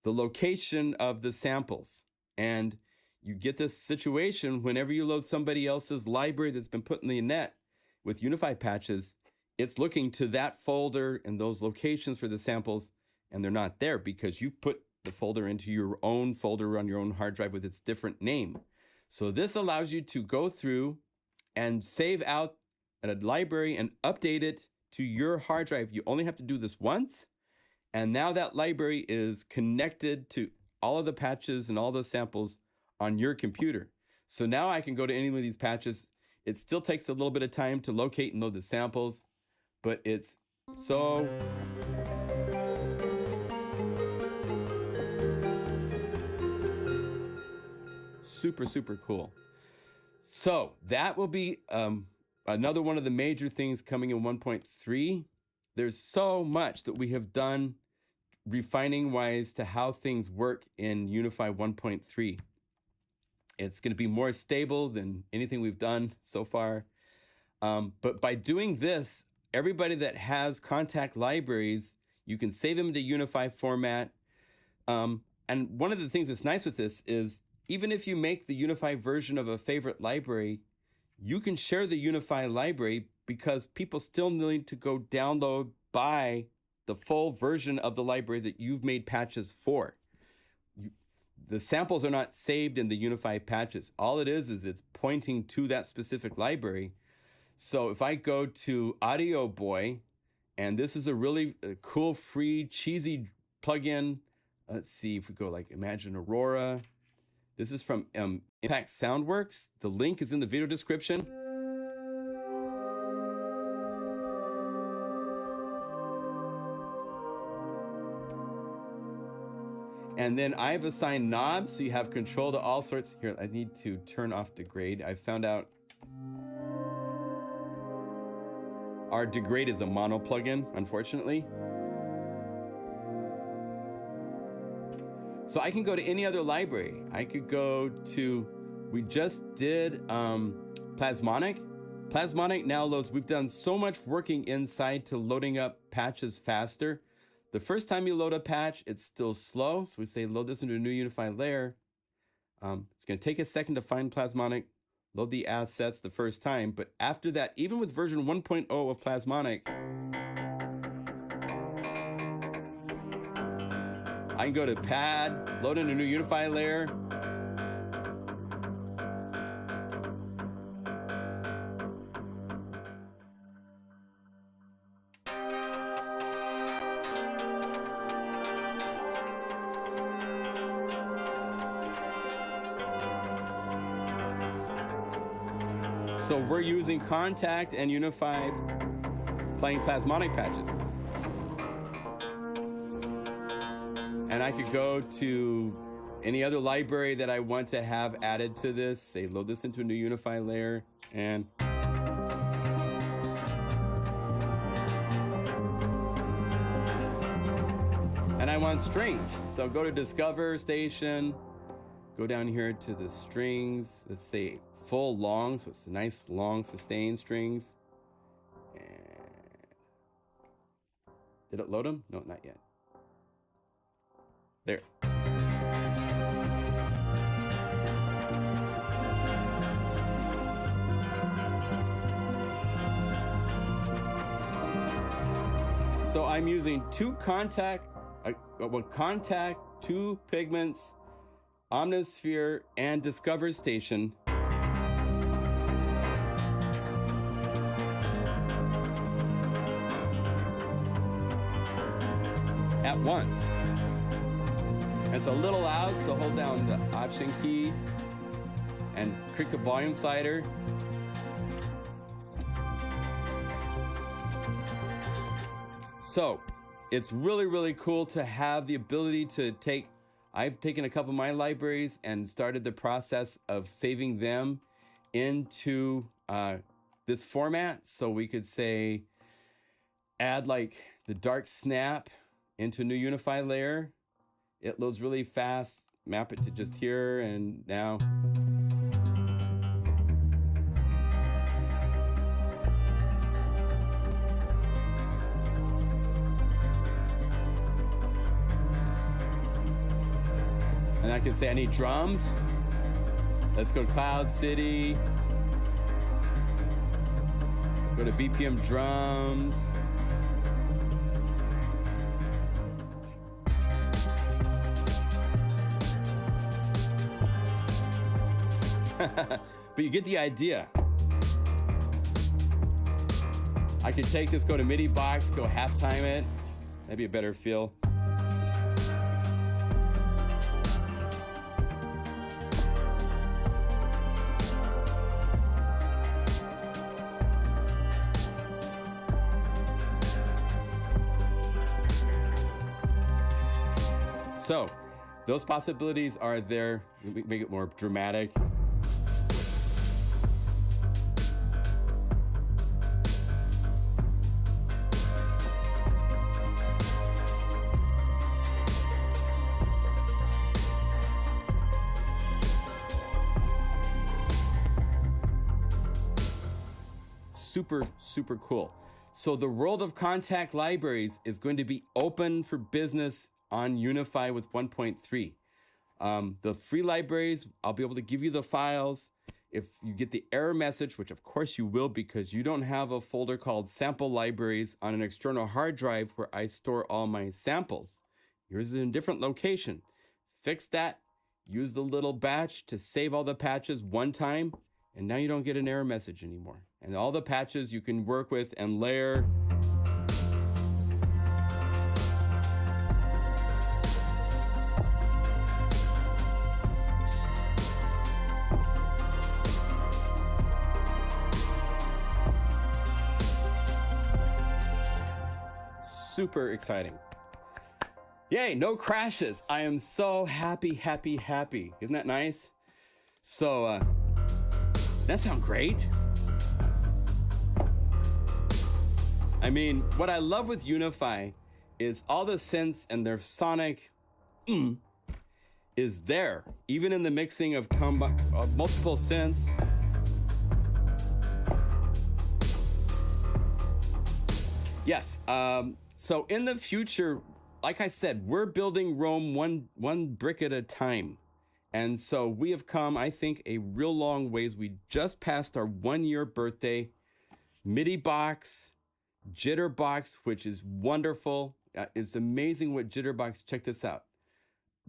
the location of the samples. And you get this situation whenever you load somebody else's library that's been put in the net with Unify patches, it's looking to that folder and those locations for the samples, and they're not there because you've put the folder into your own folder on your own hard drive with its different name. So this allows you to go through and save out a library and update it to your hard drive. You only have to do this once. And now that library is connected to all of the patches and all the samples on your computer. So now I can go to any of these patches. It still takes a little bit of time to locate and load the samples, but it's so super, super cool. So that will be another one of the major things coming in 1.3. There's so much that we have done refining wise to how things work in Unify 1.3. It's going to be more stable than anything we've done so far. But by doing this, everybody that has Kontakt libraries, you can save them into Unify format. And one of the things that's nice with this is even if you make the Unify version of a favorite library, you can share the Unify library because people still need to go download, buy the full version of the library that you've made patches for. The samples are not saved in the Unify patches. All it is it's pointing to that specific library. So if I go to Audio Boy, and this is a really cool, free, cheesy plugin. Let's see if we go like Imagine Aurora. This is from Impact Soundworks. The link is in the video description. And then I've assigned knobs, so you have control to all sorts. Here, I need to turn off degrade. I found out our degrade is a mono plugin, unfortunately. So I can go to any other library. I could go to, we just did Plasmonic. Plasmonic now loads, we've done so much working inside to loading up patches faster. The first time you load a patch, it's still slow. So we say load this into a new unified layer. It's going to take a second to find Plasmonic, load the assets the first time. But after that, even with version 1.0 of Plasmonic, I can go to pad, load in a new unified layer. So we're using Kontakt and Unify playing Plasmonic patches. And I could go to any other library that I want to have added to this, say load this into a new Unify layer, and I want strings. So go to DiscoverStation, go down here to the strings, let's say full long, so it's nice long sustained strings. And did it load them? No, not yet. There. So I'm using two Kontakt Kontakt, 2 Pigments, Omnisphere, and DiscoverStation. At once. It's a little loud, so hold down the Option key and click the volume slider. So it's really, really cool to have the ability to take, I've taken a couple of my libraries and started the process of saving them into this format. So we could say, add like the dark snap into a new Unify layer. It loads really fast, map it to just here and now. And I can say I need drums. Let's go to Cloud City. Go to BPM drums. But you get the idea. I could take this, go to Midi box, go halftime it. That'd be a better feel. So those possibilities are there. We make it more dramatic. Super, super cool. So the world of Kontakt libraries is going to be open for business on Unify with 1.3. The free libraries, I'll be able to give you the files. If you get the error message, which of course you will because you don't have a folder called sample libraries on an external hard drive where I store all my samples. Yours is in a different location. Fix that, use the little batch to save all the patches one time, and now you don't get an error message anymore. And all the patches you can work with and layer. Super exciting. Yay, no crashes. I am so happy, happy, happy. Isn't that nice? So, that sounds great. I mean, what I love with Unify is all the synths and their sonic is there, even in the mixing of multiple synths. Yes, so in the future, like I said, we're building Rome one brick at a time. And so we have come, I think, a real long ways. We just passed our 1-year birthday. Midi box, Jitterbox, which is wonderful. It's amazing what Jitterbox, check this out,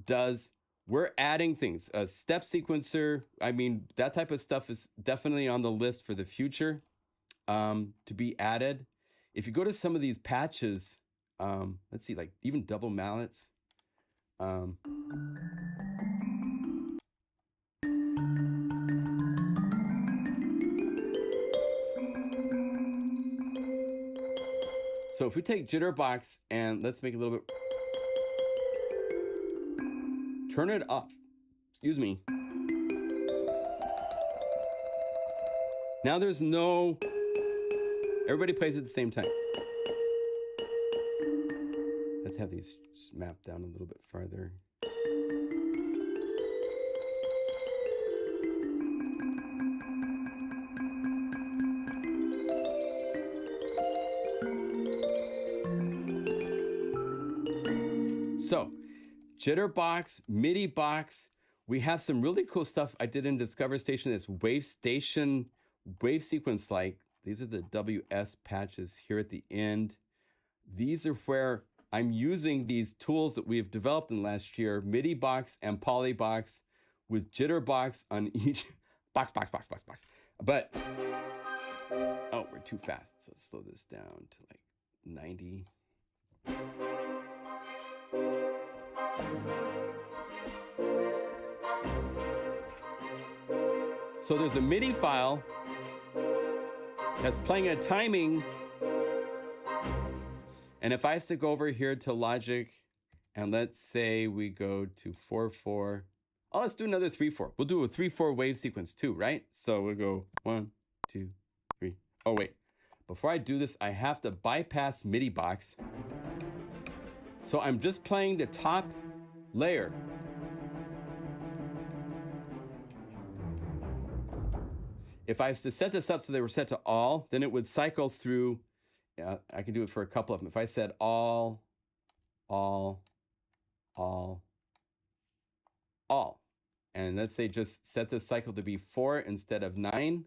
does. We're adding things, a step sequencer. I mean, that type of stuff is definitely on the list for the future to be added. If you go to some of these patches, let's see, like even double mallets. So if we take Jitterbox and let's make it a little bit, turn it off, excuse me. Now there's no, everybody plays at the same time. Let's have these mapped down a little bit farther. So, Jitterbox, Midi box. We have some really cool stuff I did in DiscoverStation. This wave sequence like. These are the WS patches here at the end. These are where I'm using these tools that we've developed in last year, Midi box and Polybox, with Jitterbox on each box. But, oh, we're too fast. So let's slow this down to like 90. So there's a MIDI file that's playing a timing. And if I was to go over here to Logic, and let's say we go to 4/4. Oh, let's do another 3/4. We'll do a 3/4 wave sequence too, right? So we'll go 1, 2, 3. Oh, wait. Before I do this, I have to bypass MIDI box. So I'm just playing the top layer. If I was to set this up so they were set to all, then it would cycle through. Yeah, I can do it for a couple of them. If I said all, and let's say just set this cycle to be 4 instead of 9.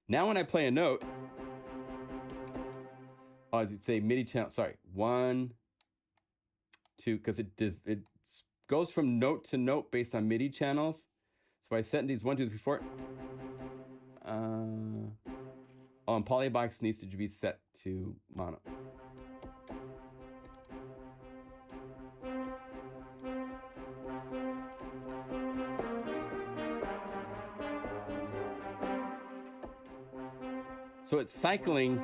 Now when I play a note, oh, I'd say MIDI channel, sorry, 1, 2, because it goes from note to note based on MIDI channels. So I set these 1, 2, 3, 4. Oh, and Polybox needs to be set to mono. So it's cycling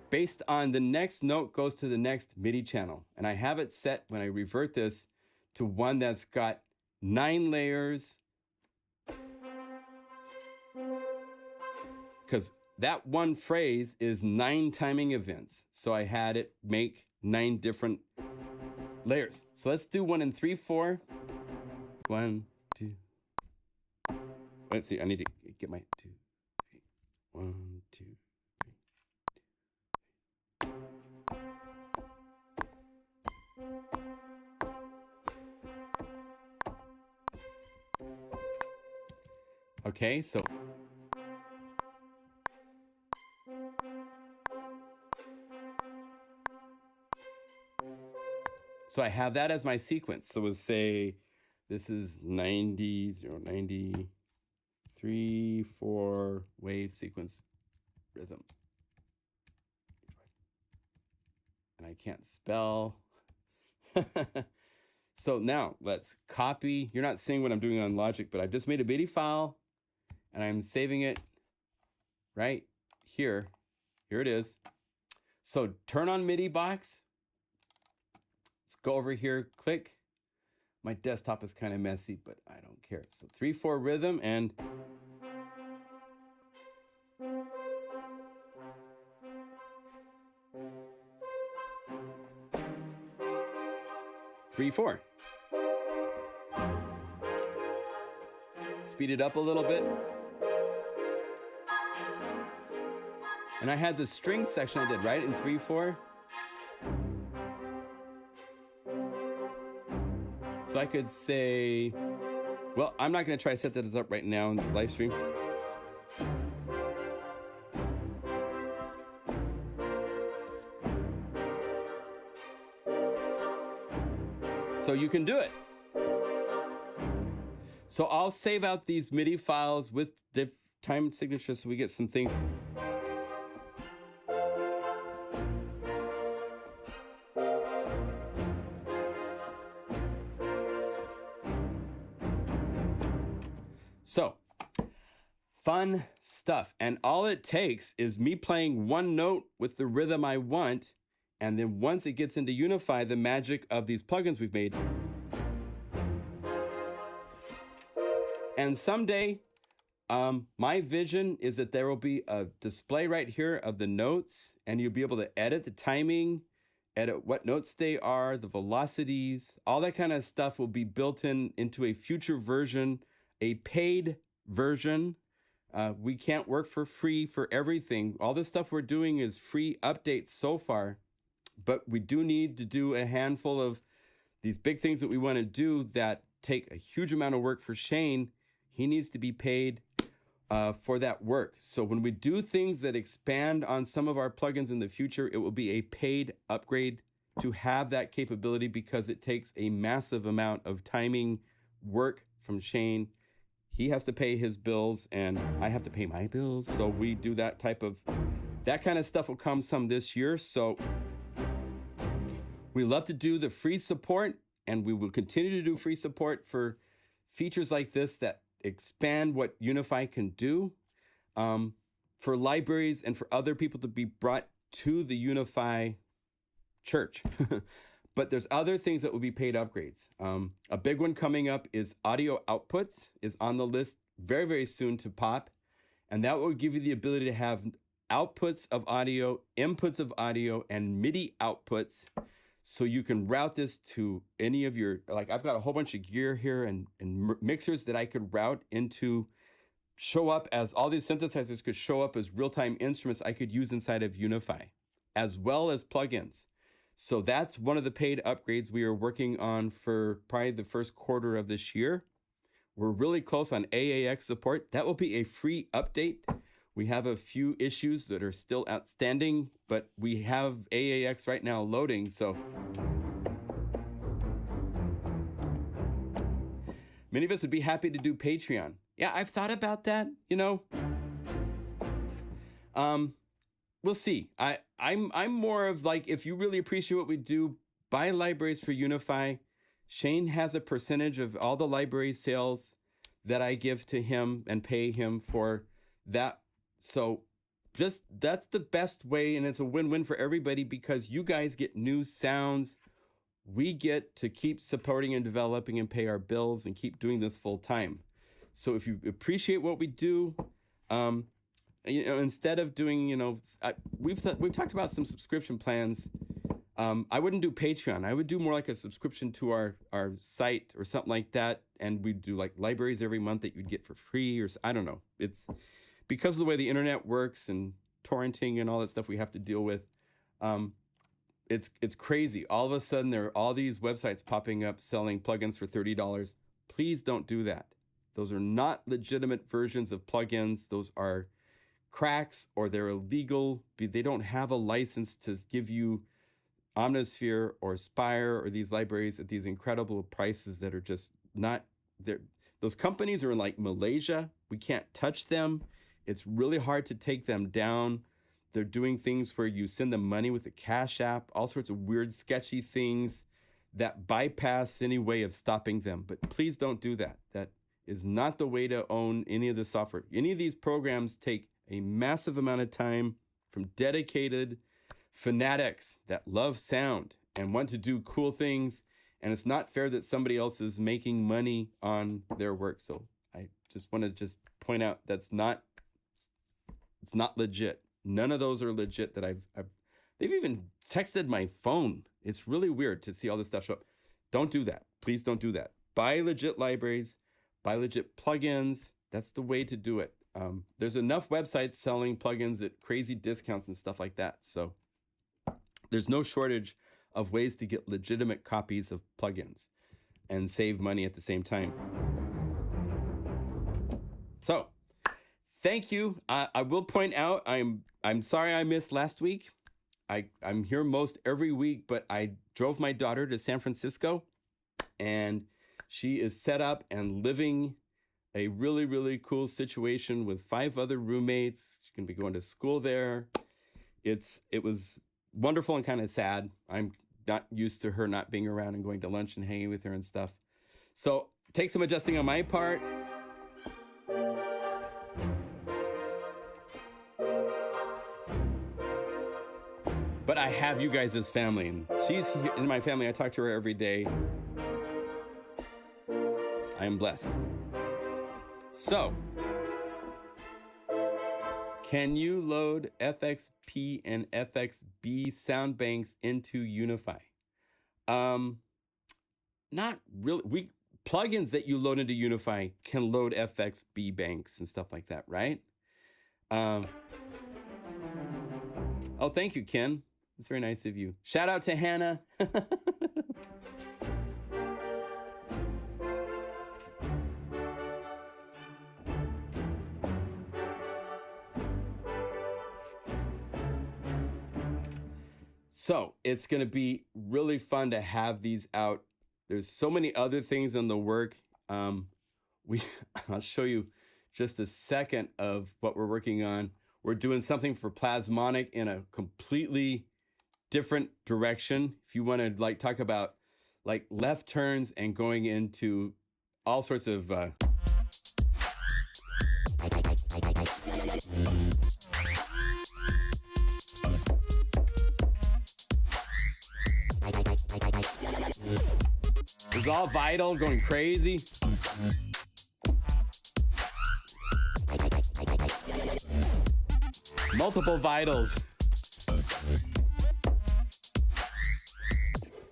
based on the next note goes to the next MIDI channel. And I have it set when I revert this to one that's got 9 layers. Because that one phrase is 9 timing events. So I had it make 9 different layers. So let's do one in 3/4. 1, 2. Let's see, I need to get my 2, 3. 1, 2, 3. Okay, so I have that as my sequence. So we'll say this is 90, 0, 90, 3, 4 wave sequence rhythm. And I can't spell. So now let's copy. You're not seeing what I'm doing on Logic, but I just made a MIDI file and I'm saving it right here. Here it is. So turn on MIDI box. Let's go over here, click. My desktop is kind of messy, but I don't care. So 3/4 rhythm and three, 4. Speed it up a little bit. And I had the string section I did, right, in 3/4. So I could say, well, I'm not going to try to set this up right now in the live stream. So you can do it. So I'll save out these MIDI files with the time signatures so we get some things. So, fun stuff. And all it takes is me playing one note with the rhythm I want. And then once it gets into Unify, the magic of these plugins we've made. And someday, my vision is that there will be a display right here of the notes, and you'll be able to edit the timing, edit what notes they are, the velocities, all that kind of stuff will be built into a future version, a paid version. We can't work for free for everything. All the stuff we're doing is free updates so far, but we do need to do a handful of these big things that we want to do that take a huge amount of work for Shane. He needs to be paid for that work. So when we do things that expand on some of our plugins in the future, it will be a paid upgrade to have that capability, because it takes a massive amount of timing work from Shane. He has to pay his bills and I have to pay my bills. So we do that kind of stuff will come some this year. So we love to do the free support, and we will continue to do free support for features like this that expand what Unify can do, for libraries and for other people to be brought to the Unify church. But there's other things that will be paid upgrades. A big one coming up is audio outputs is on the list very, very soon to pop. And that will give you the ability to have outputs of audio, inputs of audio, and MIDI outputs. So you can route this to any of your, like I've got a whole bunch of gear here and mixers that I could route into, show up as, all these synthesizers could show up as real-time instruments I could use inside of Unify, as well as plugins. So that's one of the paid upgrades we are working on for probably the first quarter of this year. We're really close on AAX support. That will be a free update. We have a few issues that are still outstanding, but we have AAX right now loading. So many of us would be happy to do Patreon. Yeah, I've thought about that, you know. We'll see. I'm more of like, if you really appreciate what we do, buy libraries for Unify. Shane has a percentage of all the library sales that I give to him and pay him for that. So just, that's the best way, and it's a win-win for everybody, because you guys get new sounds. We get to keep supporting and developing and pay our bills and keep doing this full time. So if you appreciate what we do, you know, instead of doing, you know, we've talked about some subscription plans. I wouldn't do Patreon. I would do more like a subscription to our site or something like that. And we'd do like libraries every month that you'd get for free, or I don't know. It's because of the way the internet works and torrenting and all that stuff we have to deal with. It's crazy. All of a sudden, there are all these websites popping up selling plugins for $30. Please don't do that. Those are not legitimate versions of plugins. Those are cracks, or they're illegal. They don't have a license to give you Omnisphere or Spire or these libraries at these incredible prices that are just not there. Those companies are in like Malaysia. We can't touch them. It's really hard to take them down. They're doing things where you send them money with a Cash App, all sorts of weird, sketchy things that bypass any way of stopping them. But please don't do that. That is not the way to own any of the software. Any of these programs take a massive amount of time from dedicated fanatics that love sound and want to do cool things. And it's not fair that somebody else is making money on their work. So I just want to point out it's not legit. None of those are legit that they've even texted my phone. It's really weird to see all this stuff show up. Don't do that. Please don't do that. Buy legit libraries, buy legit plugins. That's the way to do it. There's enough websites selling plugins at crazy discounts and stuff like that. So there's no shortage of ways to get legitimate copies of plugins and save money at the same time. So thank you. I will point out, I'm sorry I missed last week. I'm here most every week, but I drove my daughter to San Francisco, and she is set up and living a really, really cool situation with 5 other roommates. She's going to be going to school there. It was wonderful and kind of sad. I'm not used to her not being around and going to lunch and hanging with her and stuff. So take some adjusting on my part. But I have you guys as family, and she's here in my family. I talk to her every day. I am blessed. So, can you load FXP and FXB sound banks into Unify? Not really. Plugins that you load into Unify can load FXB banks and stuff like that, right? Oh, thank you, Ken. That's very nice of you. Shout out to Hannah. So it's going to be really fun to have these out. There's so many other things in the work. I'll show you just a second of what we're working on. We're doing something for Plasmonic in a completely different direction. If you want to like talk about like left turns and going into all sorts of it's all vital, going crazy. Multiple vitals.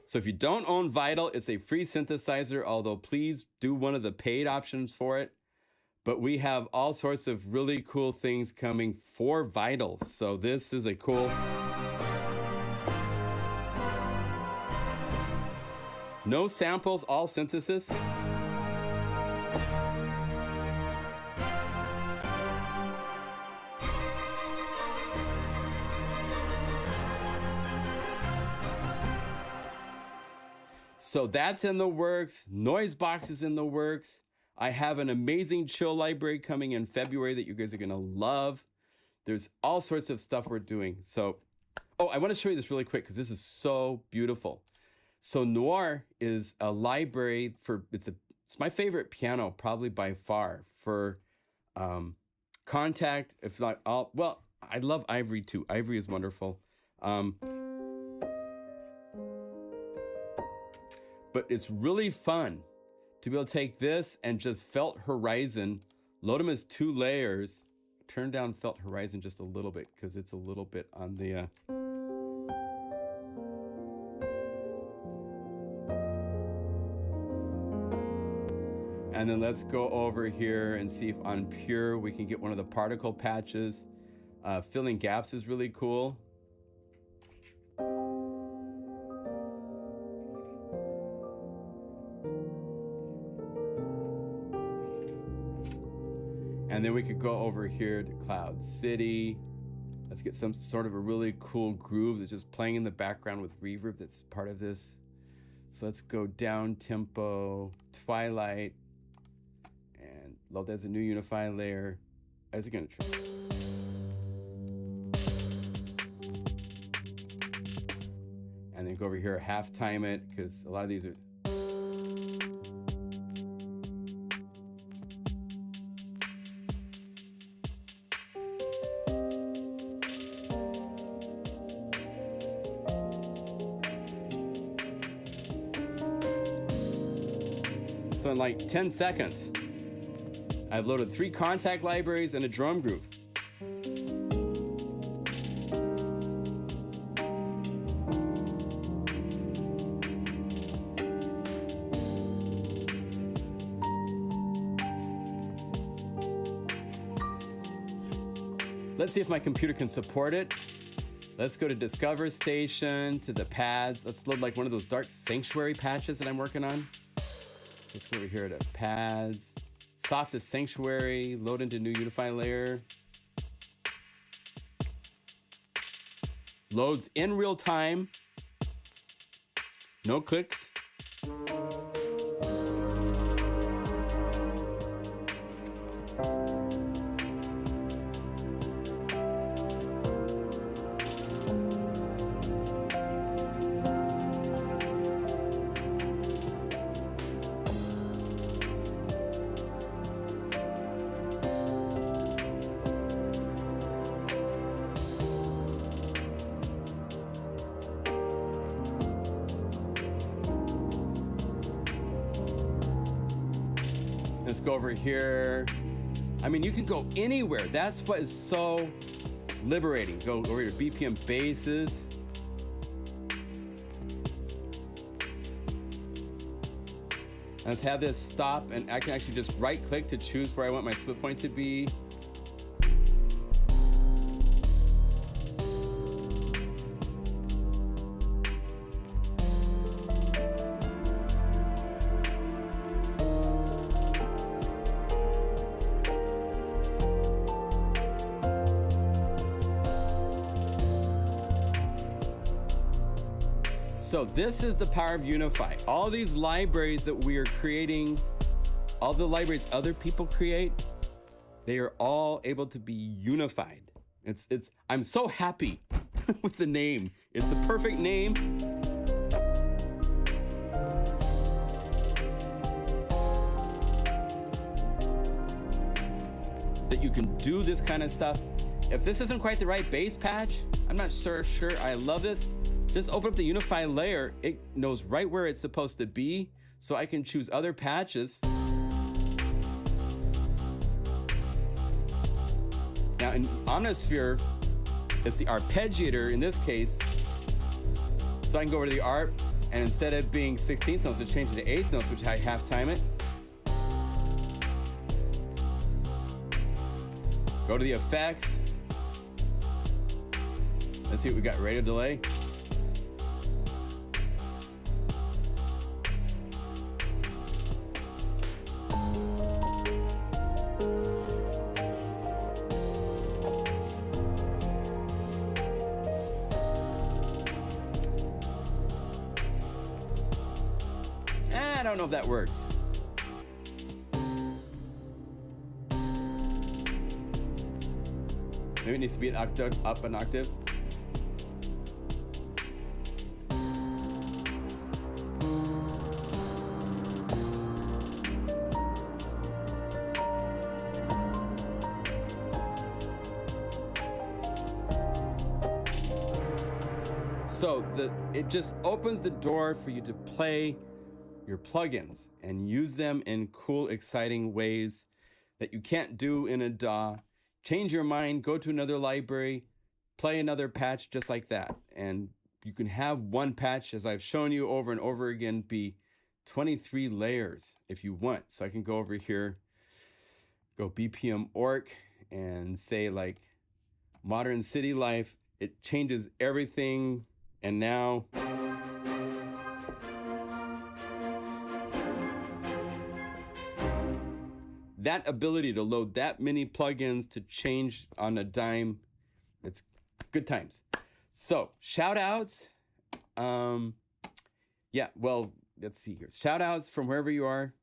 So if you don't own Vital, it's a free synthesizer, although please do one of the paid options for it. But we have all sorts of really cool things coming for Vitals. So this is a cool... No samples, all synthesis. So that's in the works. Noise Box is in the works. I have an amazing chill library coming in February that you guys are gonna love. There's all sorts of stuff we're doing. So, oh, I wanna show you this really quick because this is so beautiful. So Noir is a library for, it's my favorite piano probably by far for Kontakt, if not all, well, I love Ivory too. Ivory is wonderful. But it's really fun to be able to take this and just Felt Horizon, load them as 2 layers, turn down Felt Horizon just a little bit because it's a little bit on the... And then let's go over here and see if on Pure we can get one of the particle patches. Filling gaps is really cool. And then we could go over here to Cloud City. Let's get some sort of a really cool groove that's just playing in the background with reverb that's part of this. So let's go down tempo, Twilight, and load that as a new Unify layer. Is it gonna try? And then go over here, half time it, because a lot of these are... So in like 10 seconds, I've loaded 3 Kontakt libraries and a drum groove. Let's see if my computer can support it. Let's go to DiscoverStation, to the pads. Let's load like one of those Dark Sanctuary patches that I'm working on. Let's go over here to pads, softest Sanctuary, load into new Unify layer. Loads in real time, no clicks. Let's go over here. I mean, you can go anywhere. That's what is so liberating. Go over your BPM basses. Let's have this stop, and I can actually just right click to choose where I want my split point to be. So this is the power of Unify. All these libraries that we are creating, all the libraries other people create, they are all able to be unified. I'm so happy with the name. It's the perfect name. That you can do this kind of stuff. If this isn't quite the right bass patch, I'm not sure I love this. Just open up the Unify layer. It knows right where it's supposed to be, so I can choose other patches. Now in Omnisphere, it's the arpeggiator in this case. So I can go over to the ARP, and instead of being 16th notes, I change it to 8th notes, which I half time it. Go to the effects. Let's see what we got. Radio delay. I don't know if that works. Maybe it needs to be an octave, up an octave. So it just opens the door for you to play your plugins and use them in cool, exciting ways that you can't do in a DAW. Change your mind, go to another library, play another patch just like that. And you can have one patch, as I've shown you over and over again, be 23 layers if you want. So I can go over here, go BPM Orc, and say like Modern City Life. It changes everything. And now that ability to load that many plugins to change on a dime, it's good times. So shout outs. Yeah, well, let's see here. Shout outs from wherever you are.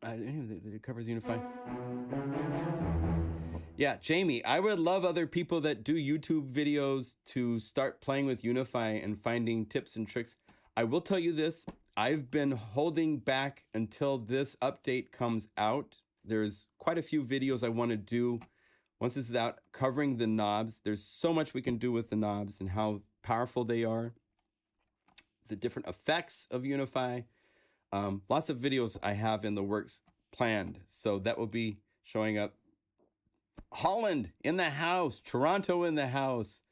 It covers Unify. Yeah, Jamie, I would love other people that do YouTube videos to start playing with Unify and finding tips and tricks. I will tell you this. I've been holding back until this update comes out. There's quite a few videos I want to do once this is out, covering the knobs. There's so much we can do with the knobs and how powerful they are. The different effects of Unify. Lots of videos I have in the works planned. So that will be showing up. Holland in the house. Toronto in the house.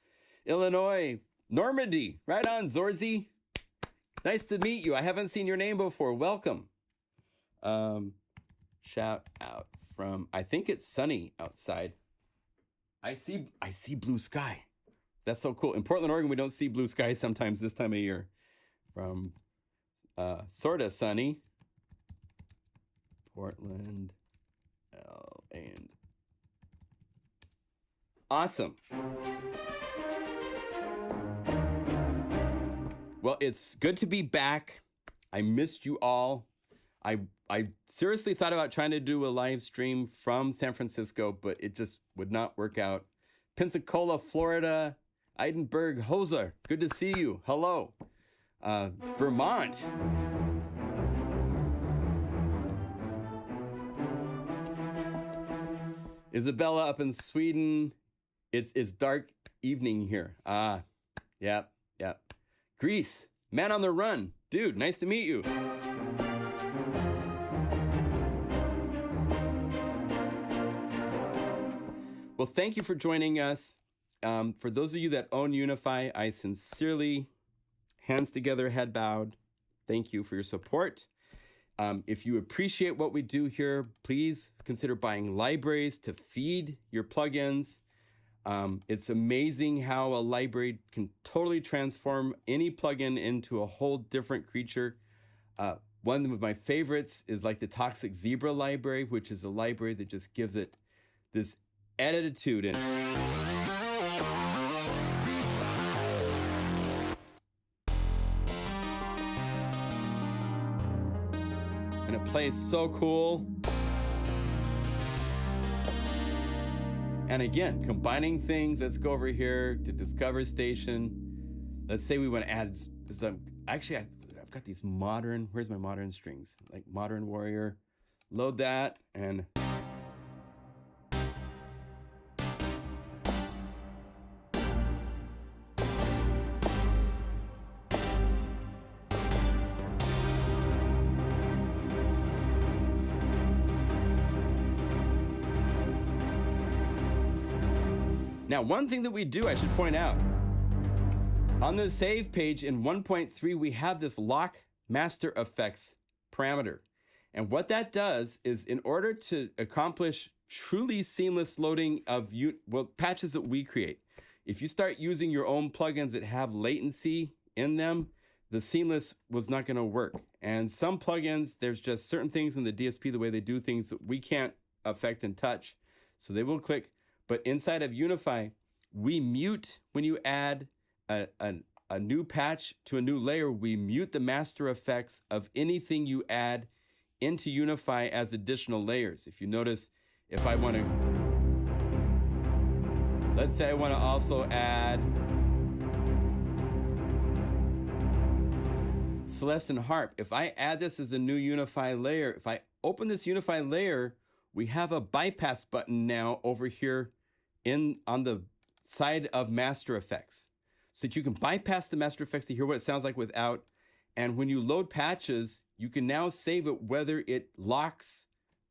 Illinois. Normandy. Right on, Zorzi. Nice to meet you. I haven't seen your name before. Welcome. Shout out from, I think it's sunny outside. I see blue sky. That's so cool. In Portland, Oregon, we don't see blue sky sometimes this time of year. From sorta sunny. Portland, and awesome. Well, it's good to be back. I missed you all. I seriously thought about trying to do a live stream from San Francisco, but it just would not work out. Pensacola, Florida, Edinburgh, Hoser, good to see you. Hello. Vermont. Isabella up in Sweden. It's dark evening here. Yep. Greece, man on the run. Dude, nice to meet you. Well, thank you for joining us. For those of you that own Unify, I sincerely, hands together, head bowed, thank you for your support. If you appreciate what we do here, please consider buying libraries to feed your plugins. It's amazing how a library can totally transform any plugin into a whole different creature. One of my favorites is like the Toxic Zebra library, which is a library that just gives it this attitude and plays so cool. And again, combining things. Let's go over here to DiscoverStation. Let's say we want to add some. Actually, I've got these modern. Where's my modern strings? Like Modern Warrior. Load that and. Now, one thing that we do, I should point out, on the save page in 1.3, we have this lock master effects parameter. And what that does is, in order to accomplish truly seamless loading of patches that we create, if you start using your own plugins that have latency in them, the seamless was not going to work. And some plugins, there's just certain things in the DSP, the way they do things, that we can't affect and touch. So they will click. But inside of Unify, we mute when you add a new patch to a new layer, we mute the master effects of anything you add into Unify as additional layers. If you notice, if I want to, let's say I want to also add Celeste and Harp. If I add this as a new Unify layer, if I open this Unify layer, we have a bypass button now over here on the side of Master Effects, so that you can bypass the Master Effects to hear what it sounds like without. And when you load patches, you can now save it whether it locks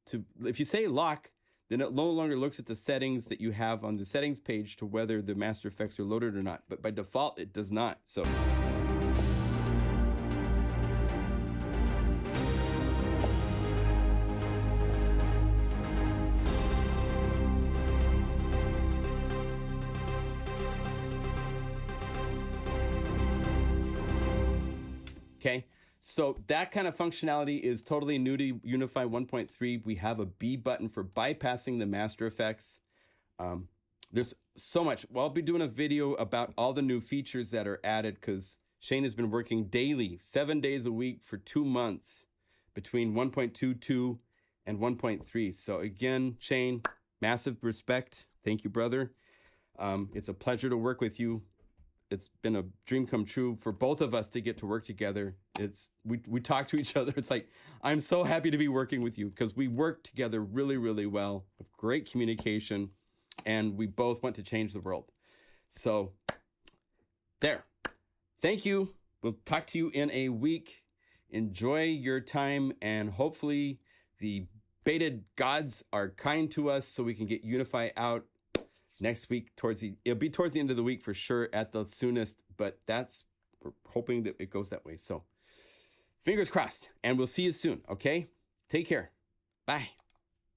to, if you say lock, then it no longer looks at the settings that you have on the settings page to whether the Master Effects are loaded or not. But by default, it does not. So. Okay, so that kind of functionality is totally new to Unify 1.3. We have a B button for bypassing the master effects. There's so much. Well, I'll be doing a video about all the new features that are added, because Shane has been working daily, 7 days a week for 2 months between 1.22 and 1.3. So again, Shane, massive respect. Thank you, brother. It's a pleasure to work with you. It's been a dream come true for both of us to get to work together. We talk to each other. It's like, I'm so happy to be working with you, because we work together really, really well with great communication, and we both want to change the world. So there. Thank you. We'll talk to you in a week. Enjoy your time, and hopefully the baited gods are kind to us so we can get Unify out next week. It'll be towards the end of the week for sure at the soonest, but we're hoping that it goes that way. So fingers crossed, and we'll see you soon. Okay, take care. Bye.